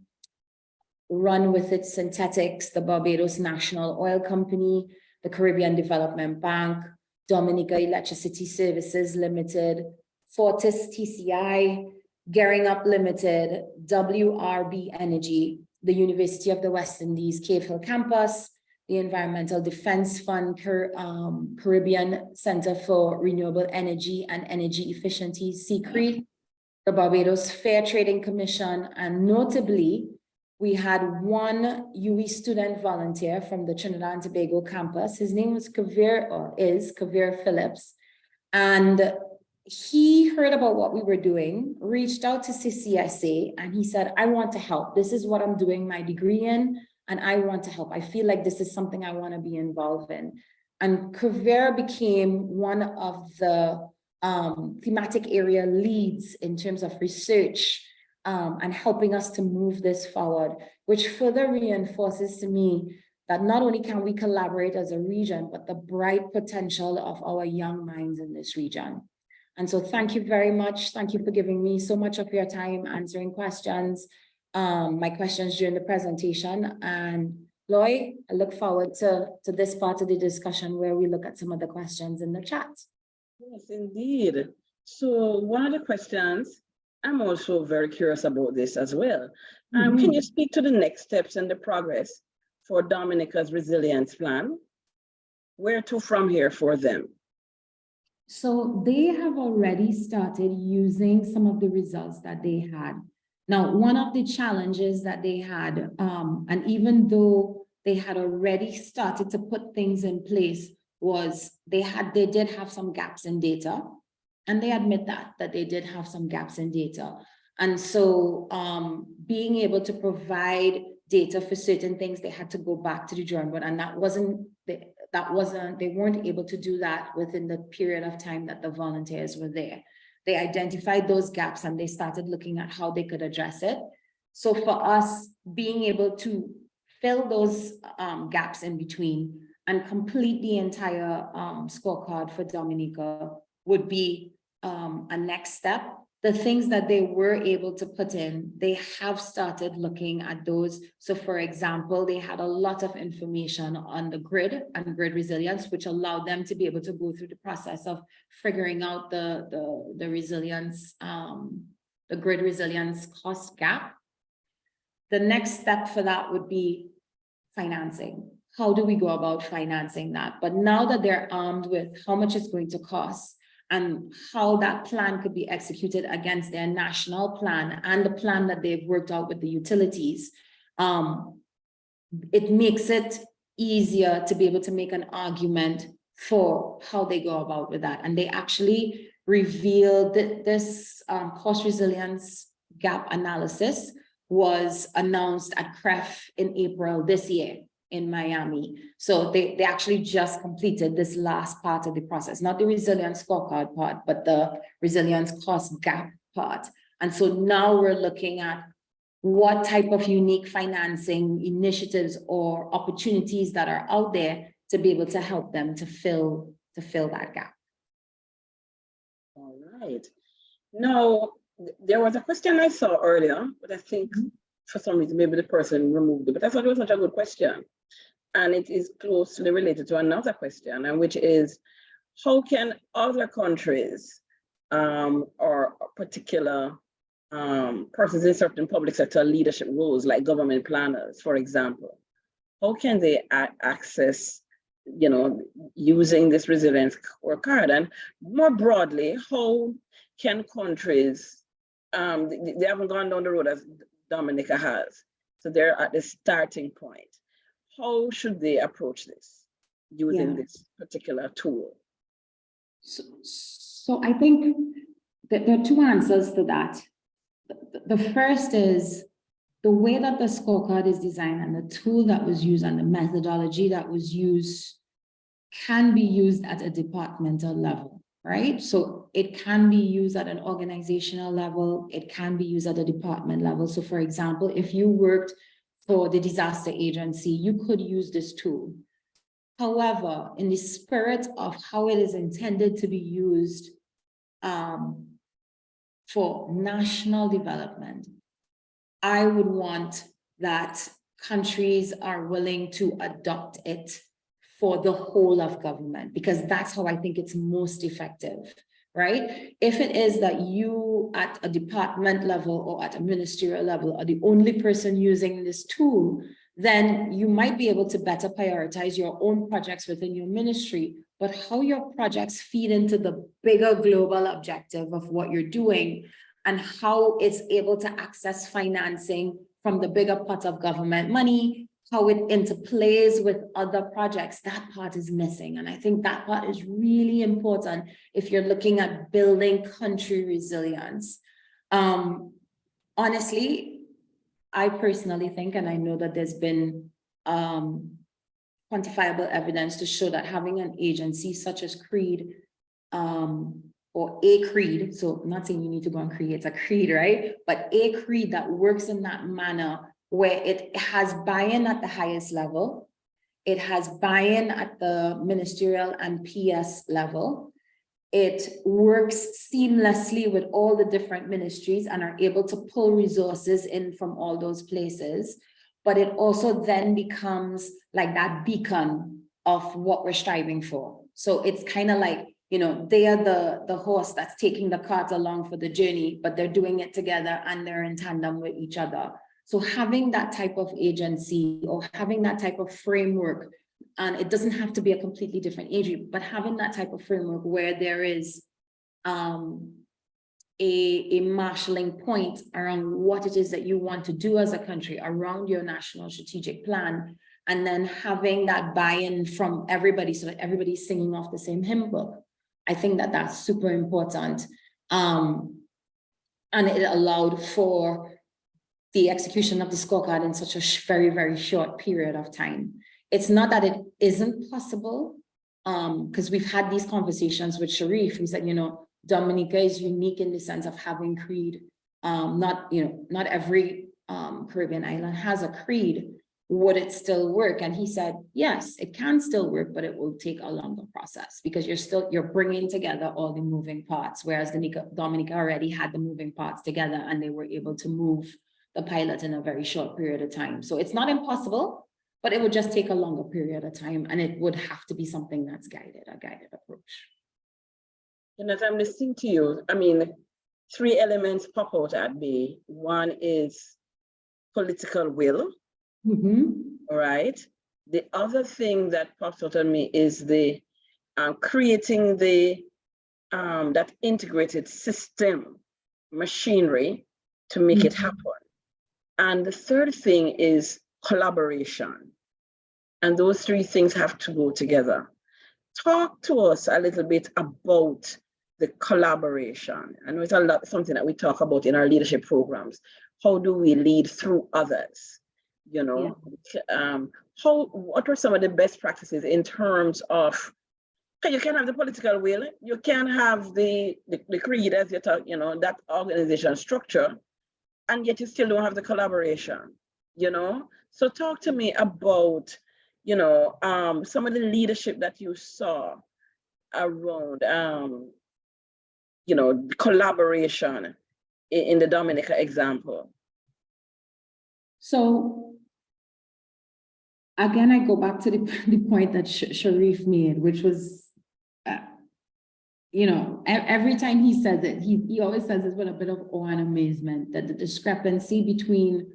Run With It Synthetics, the Barbados National Oil Company, the Caribbean Development Bank, Dominica Electricity Services Limited, Fortis TCI, Gearing Up Limited, WRB Energy, the University of the West Indies Cave Hill Campus, the Environmental Defense Fund, Caribbean Center for Renewable Energy and Energy Efficiency, CCRE, the Barbados Fair Trading Commission, and notably, we had one UE student volunteer from the Trinidad and Tobago campus. His name was Kavir Phillips. And he heard about what we were doing, reached out to CCSA, and he said, I want to help. This is what I'm doing my degree in, and I want to help. I feel like this is something I want to be involved in. And Kavir became one of the thematic area leads in terms of research and helping us to move this forward, which further reinforces to me that not only can we collaborate as a region, but the bright potential of our young minds in this region. And so thank you very much. Thank you for giving me so much of your time answering questions, my questions during the presentation. And Lloyd, I look forward to this part of the discussion where we look at some of the questions in the chat. Yes, indeed. So one of the questions, I'm also very curious about this as well. Can you speak to the next steps and the progress for Dominica's resilience plan? Where to from here for them? So they have already started using some of the results that they had. Now, one of the challenges that they had, and even though they had already started to put things in place, was they did have some gaps in data. And they admit that they did have some gaps in data. And so being able to provide data for certain things, they had to go back to the drawing board. And they weren't able to do that within the period of time that the volunteers were there. They identified those gaps and they started looking at how they could address it. So for us, being able to fill those gaps in between and complete the entire scorecard for Dominica would be a next step. The things that they were able to put in, they have started looking at those. So for example, they had a lot of information on the grid and grid resilience, which allowed them to be able to go through the process of figuring out the resilience, the grid resilience cost gap. The next step for that would be financing. How do we go about financing that? But now that they're armed with how much it's going to cost, and how that plan could be executed against their national plan and the plan that they've worked out with the utilities, it makes it easier to be able to make an argument for how they go about with that. And they actually revealed that this cost resilience gap analysis was announced at CREF in April this year in Miami. So they actually just completed this last part of the process, not the resilience scorecard part, but the resilience cost gap part. And so now we're looking at what type of unique financing initiatives or opportunities that are out there to be able to help them to fill that gap. All right. Now, there was a question I saw earlier, but I think for some reason, maybe the person removed it, but I thought it was such a good question. And it is closely related to another question, and which is, how can other countries or particular persons in certain public sector leadership roles, like government planners, for example, how can they access, using this resilience scorecard? And more broadly, how can countries, they haven't gone down the road as Dominica has, so they're at the starting point. How should they approach this using this particular tool? So I think that there are two answers to that. The first is the way that the scorecard is designed and the tool that was used and the methodology that was used can be used at a departmental level, right? So it can be used at an organizational level. It can be used at a department level. So for example, if you worked for the disaster agency, you could use this tool. However, in the spirit of how it is intended to be used for national development, I would want that countries are willing to adopt it for the whole of government, because that's how I think it's most effective, right? If it is that you at a department level or at a ministerial level are the only person using this tool, then you might be able to better prioritize your own projects within your ministry, but how your projects feed into the bigger global objective of what you're doing and how it's able to access financing from the bigger pot of government money, how it interplays with other projects, that part is missing. And I think that part is really important if you're looking at building country resilience. Honestly, I personally think, and I know that there's been quantifiable evidence to show that having an agency such as CREED, or a CREED, so I'm not saying you need to go and create a CREED, right? But a CREED that works in that manner where it has buy-in at the highest level, it has buy-in at the ministerial and PS level, it works seamlessly with all the different ministries and are able to pull resources in from all those places, but it also then becomes like that beacon of what we're striving for. So it's kind of like, you know, they are the horse that's taking the cart along for the journey, but they're doing it together and they're in tandem with each other. So having that type of agency or having that type of framework, and it doesn't have to be a completely different agency, but having that type of framework where there is a marshalling point around what it is that you want to do as a country around your national strategic plan, and then having that buy-in from everybody so that everybody's singing off the same hymn book. I think that that's super important. And it allowed for the execution of the scorecard in such a very, very short period of time. It's not that it isn't possible, because we've had these conversations with Sharif, who said, you know, Dominica is unique in the sense of having CREED. Not every Caribbean island has a CREED. Would it still work? And he said, yes, it can still work, but it will take a longer process because you're bringing together all the moving parts, whereas Dominica already had the moving parts together and they were able to move the pilot in a very short period of time. So it's not impossible, but it would just take a longer period of time, and it would have to be something that's a guided approach. And as I'm listening to you, I mean, 3 elements pop out at me. One is political will. All right. The other thing that pops out at me is the creating the that integrated system machinery to make it happen. And the third thing is collaboration. And those 3 things have to go together. Talk to us a little bit about the collaboration. I know it's something that we talk about in our leadership programs. How do we lead through others? You know, what are some of the best practices in terms of, you can have the political will, you can have the CREED as you talk, you know, that organization structure, and yet you still don't have the collaboration, you know? So talk to me about, you know, some of the leadership that you saw around, you know, collaboration in the Dominica example. So again, I go back to the point that Sharif made, which was, you know, every time he says it, he always says it with a bit of awe and amazement, that the discrepancy between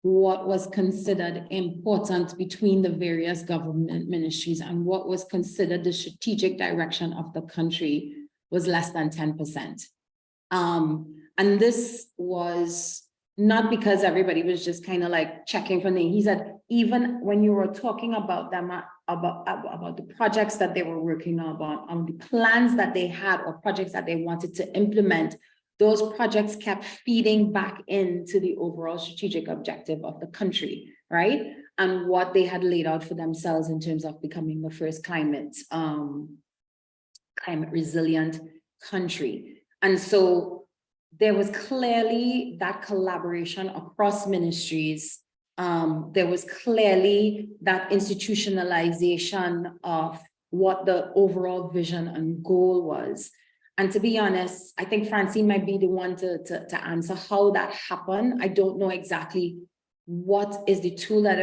what was considered important between the various government ministries and what was considered the strategic direction of the country was less than 10%. And this was not because everybody was just kind of like checking from the, he said, even when you were talking about them, about the projects that they were working on the plans that they had or projects that they wanted to implement, those projects kept feeding back into the overall strategic objective of the country, right? And what they had laid out for themselves in terms of becoming the first climate resilient country. And so there was clearly that collaboration across ministries. There was clearly that institutionalization of what the overall vision and goal was. And to be honest, I think Francine might be the one to answer how that happened. I don't know exactly what is the tool that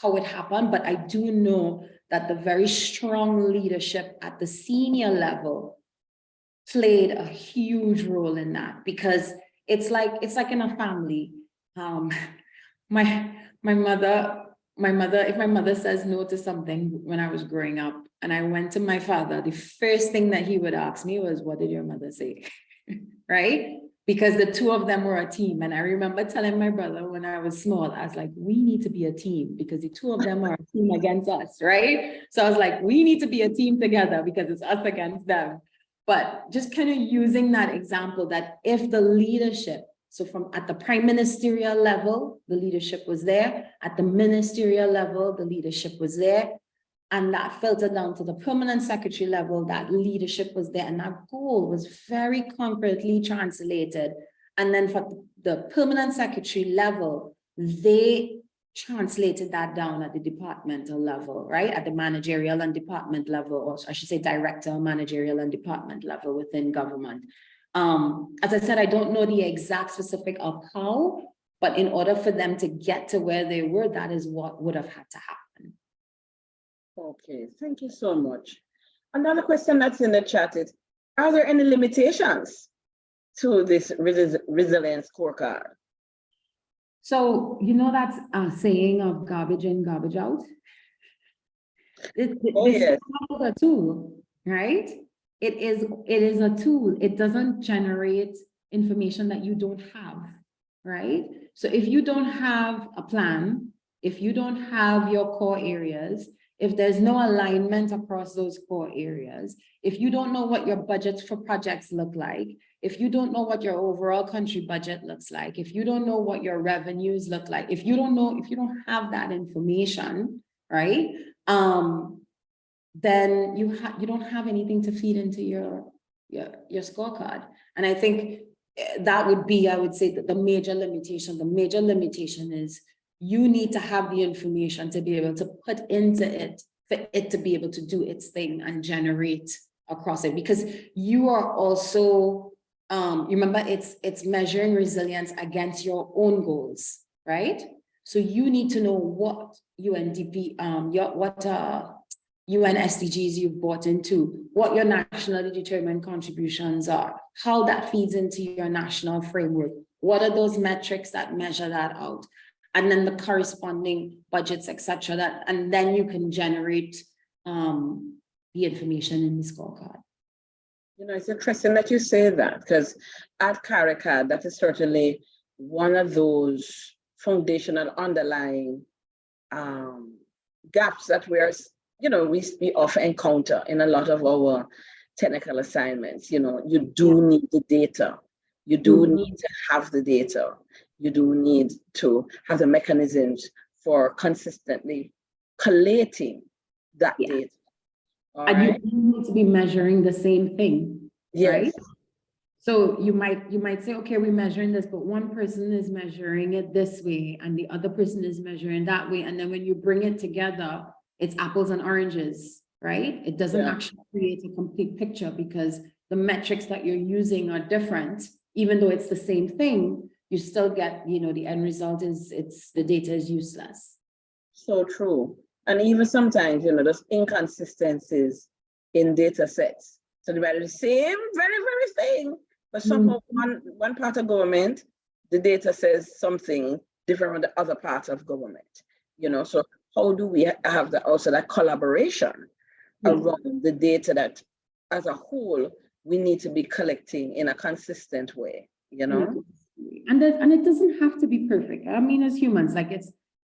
how it happened, but I do know that the very strong leadership at the senior level played a huge role in that, because it's like in a family. My mother, if my mother says no to something when I was growing up and I went to my father, the first thing that he would ask me was, what did your mother say? Right? Because the two of them were a team. And I remember telling my brother when I was small, I was like, we need to be a team because the two of them are a team against us, right? So I was like, we need to be a team together because it's us against them. But just kind of using that example that if the leadership, so from at the prime ministerial level, the leadership was there, at the ministerial level, the leadership was there, and that filtered down to the permanent secretary level, that leadership was there, and that goal was very concretely translated. And then for the permanent secretary level, they translated that down at the departmental level, right? At the managerial and department level, or I should say director, managerial and department level within government. As I said, I don't know the exact specific of how, but in order for them to get to where they were, that is what would have had to happen. Okay, thank you so much. Another question that's in the chat is, are there any limitations to this resilience scorecard? So, you know, that's a saying of garbage in, garbage out. This Yes. is a tool, right? It is a tool. It doesn't generate information that you don't have, right? So if you don't have a plan, if you don't have your core areas, if there's no alignment across those core areas, if you don't know what your budgets for projects look like, if you don't know what your overall country budget looks like, if you don't know what your revenues look like, if you don't have that information, right? Then you don't have anything to feed into your scorecard. And I think that would be, I would say, that the major limitation is you need to have the information to be able to put into it, for it to be able to do its thing and generate across it. Because you are also, you remember, it's measuring resilience against your own goals, right? So you need to know what UNDP, UN SDGs you've bought into, what your nationally determined contributions are, how that feeds into your national framework, what are those metrics that measure that out, and then the corresponding budgets, etc. And then you can generate the information in the scorecard. You know, it's interesting that you say that, because at CARICAD, that is certainly one of those foundational underlying gaps that we often encounter in a lot of our technical assignments. You know, you do need the data. You do need to have the data. You do need to have the mechanisms for consistently collating that data. And you need to be measuring the same thing, right? So you might say, okay, we're measuring this, but one person is measuring it this way and the other person is measuring that way. And then when you bring it together, it's apples and oranges, right? It doesn't actually create a complete picture because the metrics that you're using are different. Even though it's the same thing, you still get, the end result is the data is useless. So true. And even sometimes, there's inconsistencies in data sets. So they might be the same, very, very thing, but somehow one part of government, the data says something different from the other part of government. So how do we have that collaboration around the data that as a whole we need to be collecting in a consistent way, And it doesn't have to be perfect. I mean, as humans, like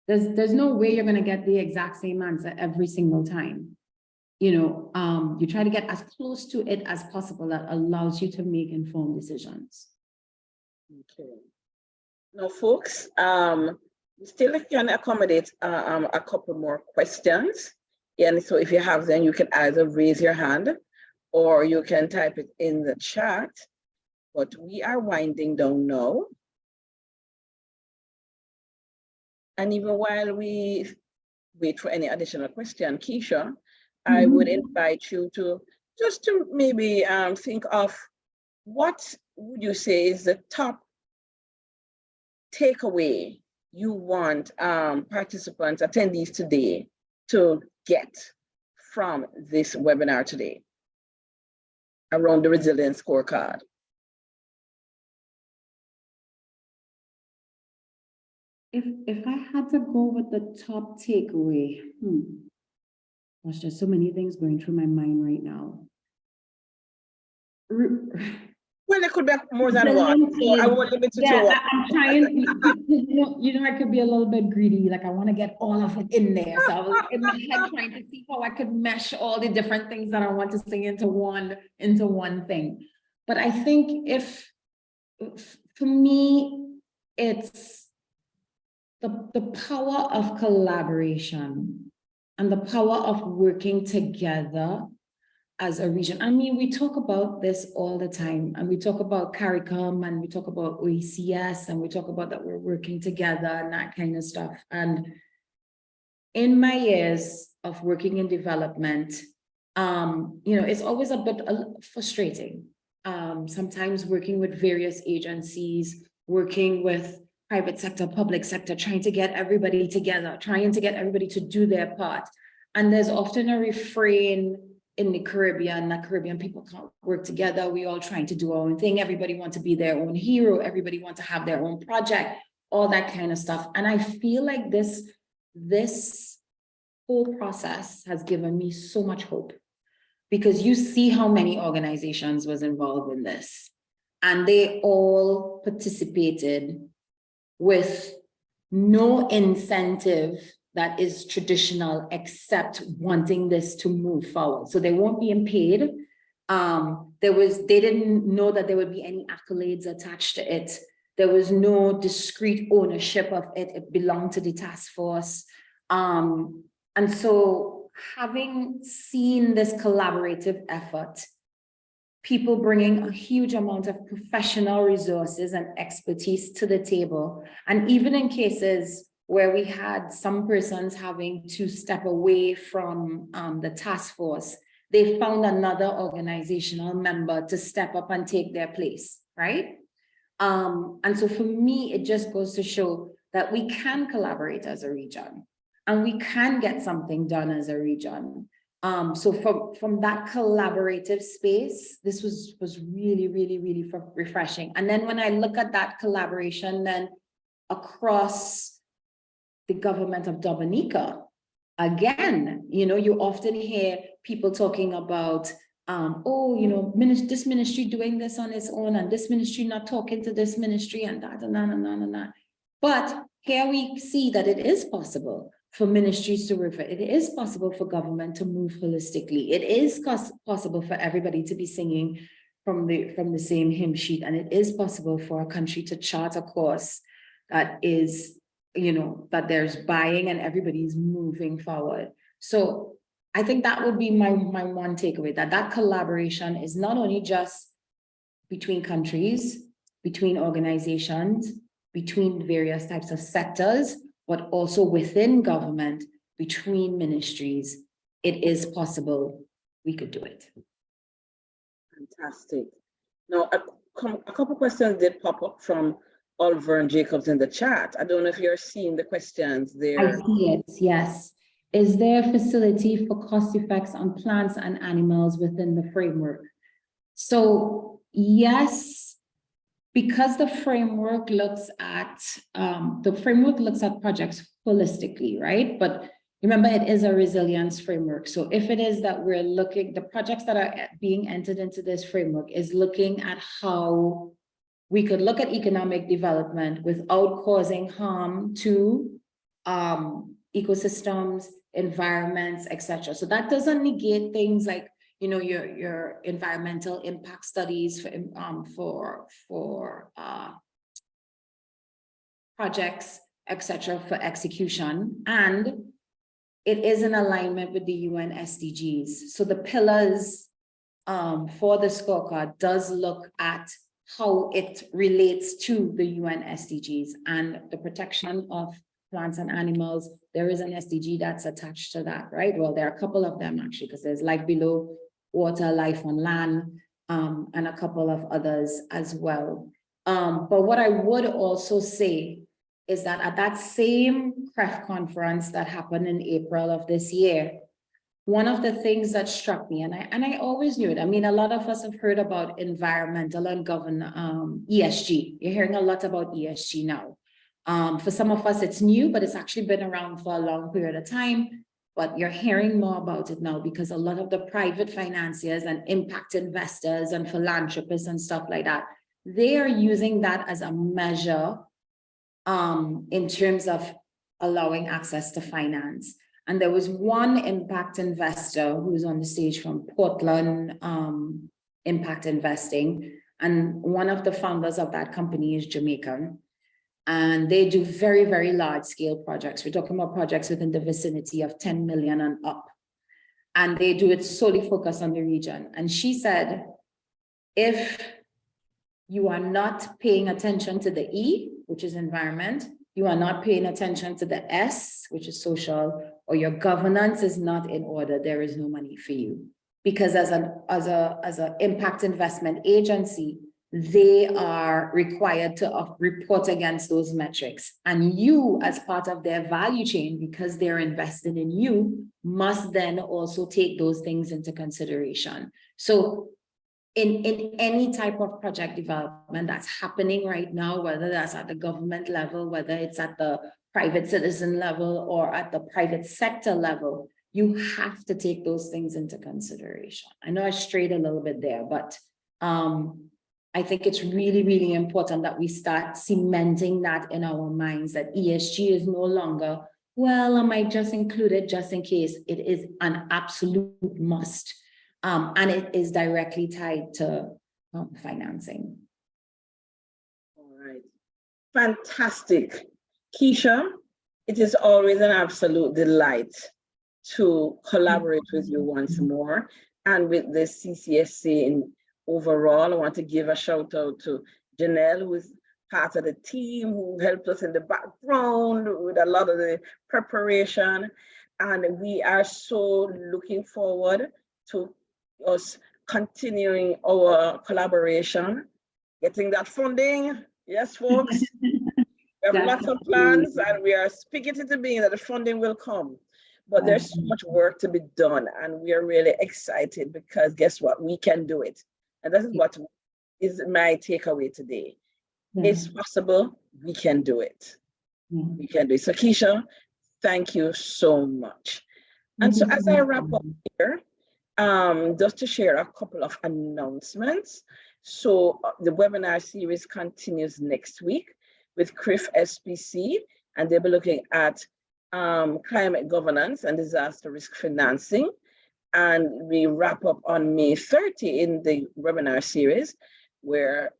there's no way you're going to get the exact same answer every single time. you try to get as close to it as possible that allows you to make informed decisions. Okay. Now, folks, we still can accommodate a couple more questions. And so if you have them, you can either raise your hand or you can type it in the chat. But we are winding down now. And even while we wait for any additional question, Kiesha, I would invite you to just to maybe think of what would you say is the top takeaway you want participants, attendees today to get from this webinar today around the Resilience Scorecard? If I had to go with the top takeaway, gosh, there's so many things going through my mind right now. Well, there could be more than one, so I won't limit it to one. I'm trying, I could be a little bit greedy, like I want to get all of it in there. So I was in my head trying to see how I could mesh all the different things that I want to say into one thing. But I think for me, it's the power of collaboration and the power of working together as a region. I mean, we talk about this all the time, and we talk about CARICAD, and we talk about OECS, and we talk about that we're working together and that kind of stuff. And in my years of working in development, it's always a bit frustrating. Sometimes working with various agencies, working with private sector, public sector, trying to get everybody together, trying to get everybody to do their part. And there's often a refrain in the Caribbean that Caribbean people can't work together. We all trying to do our own thing. Everybody wants to be their own hero. Everybody wants to have their own project, all that kind of stuff. And I feel like this whole process has given me so much hope, because you see how many organizations was involved in this, and they all participated with no incentive that is traditional except wanting this to move forward. So they weren't being paid. They didn't know that there would be any accolades attached to it. There was no discrete ownership of it. It belonged to the task force. And so having seen this collaborative effort, people bringing a huge amount of professional resources and expertise to the table. And even in cases where we had some persons having to step away from the task force, they found another organizational member to step up and take their place, right? And so for me, it just goes to show that we can collaborate as a region, and we can get something done as a region. So from that collaborative space, this was really, really, really refreshing. And then when I look at that collaboration then across the government of Dominica, again, you often hear people talking about, this ministry doing this on its own, and this ministry not talking to this ministry, and that. But here we see that it is possible for ministries to work. It is possible for government to move holistically. It is possible for everybody to be singing from the same hymn sheet, and it is possible for a country to chart a course that is, that there's buying and everybody's moving forward. So I think that would be my one takeaway, that collaboration is not only just between countries, between organizations, between various types of sectors, but also within government, between ministries. It is possible. We could do it. Fantastic. Now, a couple questions did pop up from Oliver and Jacobs in the chat. I don't know if you're seeing the questions there. I see it, yes. Is there a facility for cost effects on plants and animals within the framework? So yes, because the framework looks at projects holistically, right? But remember, it is a resilience framework. So if it is that we're looking, the projects that are being entered into this framework is looking at how we could look at economic development without causing harm to ecosystems, environments, etc. So that doesn't negate things like, you know, your environmental impact studies for projects, etc., for execution. And it is in alignment with the UN SDGs. So the pillars for the scorecard does look at how it relates to the UN SDGs and the protection of plants and animals. There is an SDG that's attached to that, right? Well, there are a couple of them actually, because there's life below water, life on land, and a couple of others as well. But what I would also say is that at that same CREF conference that happened in April of this year, one of the things that struck me, and I always knew it. I mean, a lot of us have heard about environmental and ESG. You're hearing a lot about ESG now. For some of us, it's new, but it's actually been around for a long period of time. But you're hearing more about it now because a lot of the private financiers and impact investors and philanthropists and stuff like that, they are using that as a measure in terms of allowing access to finance. And there was one impact investor who's on the stage from Portland Impact Investing. And one of the founders of that company is Jamaican. And they do very, very large scale projects. We're talking about projects within the vicinity of 10 million and up. And they do it solely focused on the region. And she said, if you are not paying attention to the E, which is environment, you are not paying attention to the S, which is social, or your governance is not in order, there is no money for you. Because as an impact investment agency, they are required to report against those metrics. And you, as part of their value chain, because they're invested in you, must then also take those things into consideration. So in any type of project development that's happening right now, whether that's at the government level, whether it's at the private citizen level or at the private sector level, you have to take those things into consideration. I know I strayed a little bit there, but I think it's really, really important that we start cementing that in our minds, that ESG is no longer, well, I might just include it just in case. It is an absolute must. And it is directly tied to financing. All right. Fantastic. Kiesha, it is always an absolute delight to collaborate with you once more and with the CCSA in overall. I want to give a shout out to Janelle, who is part of the team, who helped us in the background with a lot of the preparation. And we are so looking forward to us continuing our collaboration, getting that funding. Yes, folks. We have lots of plans and we are speaking to the being that the funding will come. But there's so much work to be done and we are really excited because guess what? We can do it. And that is what is my takeaway today. It's possible, we can do it. We can do it. So Kiesha, thank you so much. And so as I wrap up here, just to share a couple of announcements. So the webinar series continues next week with CRIF SPC, and they'll be looking at climate governance and disaster risk financing. And we wrap up on May 30 in the webinar series, where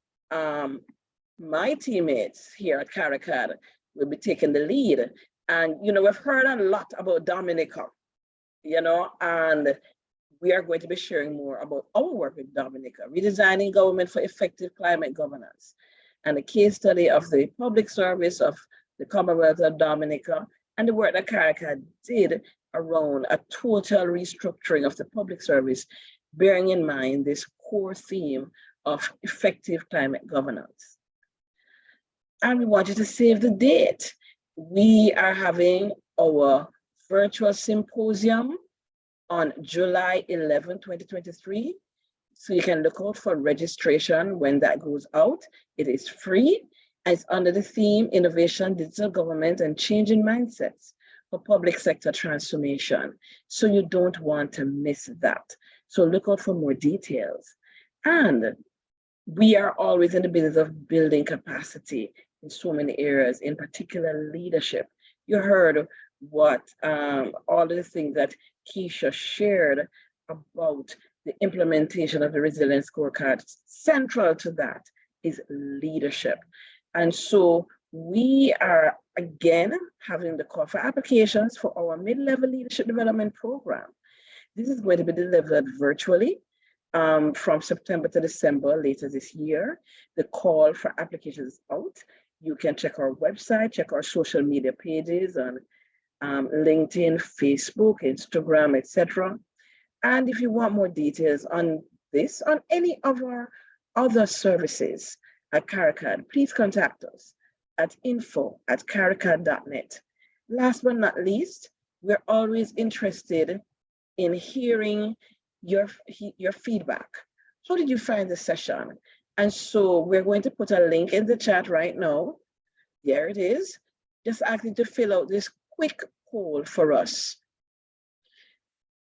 my teammates here at CARICAD will be taking the lead. And, you know, we've heard a lot about Dominica, you know, and we are going to be sharing more about our work with Dominica, redesigning government for effective climate governance, and a case study of the public service of the Commonwealth of Dominica and the work that CARICAD did around a total restructuring of the public service, bearing in mind this core theme of effective climate governance. And we want you to save the date. We are having our virtual symposium on July 11, 2023. So you can look out for registration when that goes out. It is free. And it's under the theme, Innovation, Digital Government, and Changing Mindsets for Public Sector Transformation. So you don't want to miss that. So look out for more details. And we are always in the business of building capacity in so many areas, in particular leadership. You heard what all of the things that Kiesha shared about the implementation of the Resilience Scorecard. Central to that is leadership. And so we are again having the call for applications for our mid-level leadership development program. This is going to be delivered virtually from September to December later this year. The call for applications is out. You can check our website, check our social media pages on LinkedIn, Facebook, Instagram, etc. And if you want more details on this, on any of our other services at CARICAD, please contact us at info@caricad.net. Last but not least, we're always interested in hearing your feedback. How did you find the session? And so we're going to put a link in the chat right now. There it is. Just ask you to fill out this quick poll for us.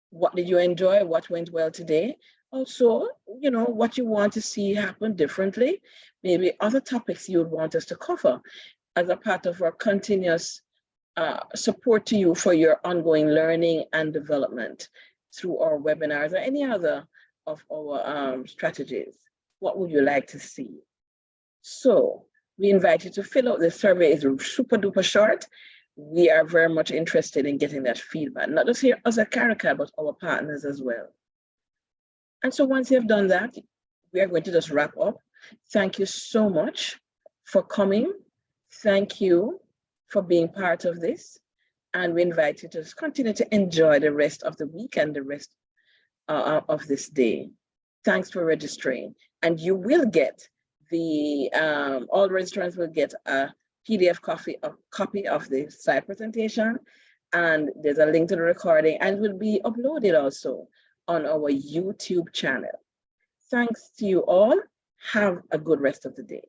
What did you enjoy? What went well today? Also, you know, what you want to see happen differently, maybe other topics you would want us to cover as a part of our continuous support to you for your ongoing learning and development through our webinars or any other of our strategies. What would you like to see? So we invite you to fill out the survey. It's super duper short. We are very much interested in getting that feedback, not just here as a CARICAD, but our partners as well. And so once you've done that, we are going to just wrap up. Thank you so much for coming. Thank you for being part of this. And we invite you to just continue to enjoy the rest of the week and the rest of this day. Thanks for registering. And you will get all registrants will get a PDF copy of the slide presentation. And there's a link to the recording and will be uploaded also on our YouTube channel. Thanks to you all. Have a good rest of the day.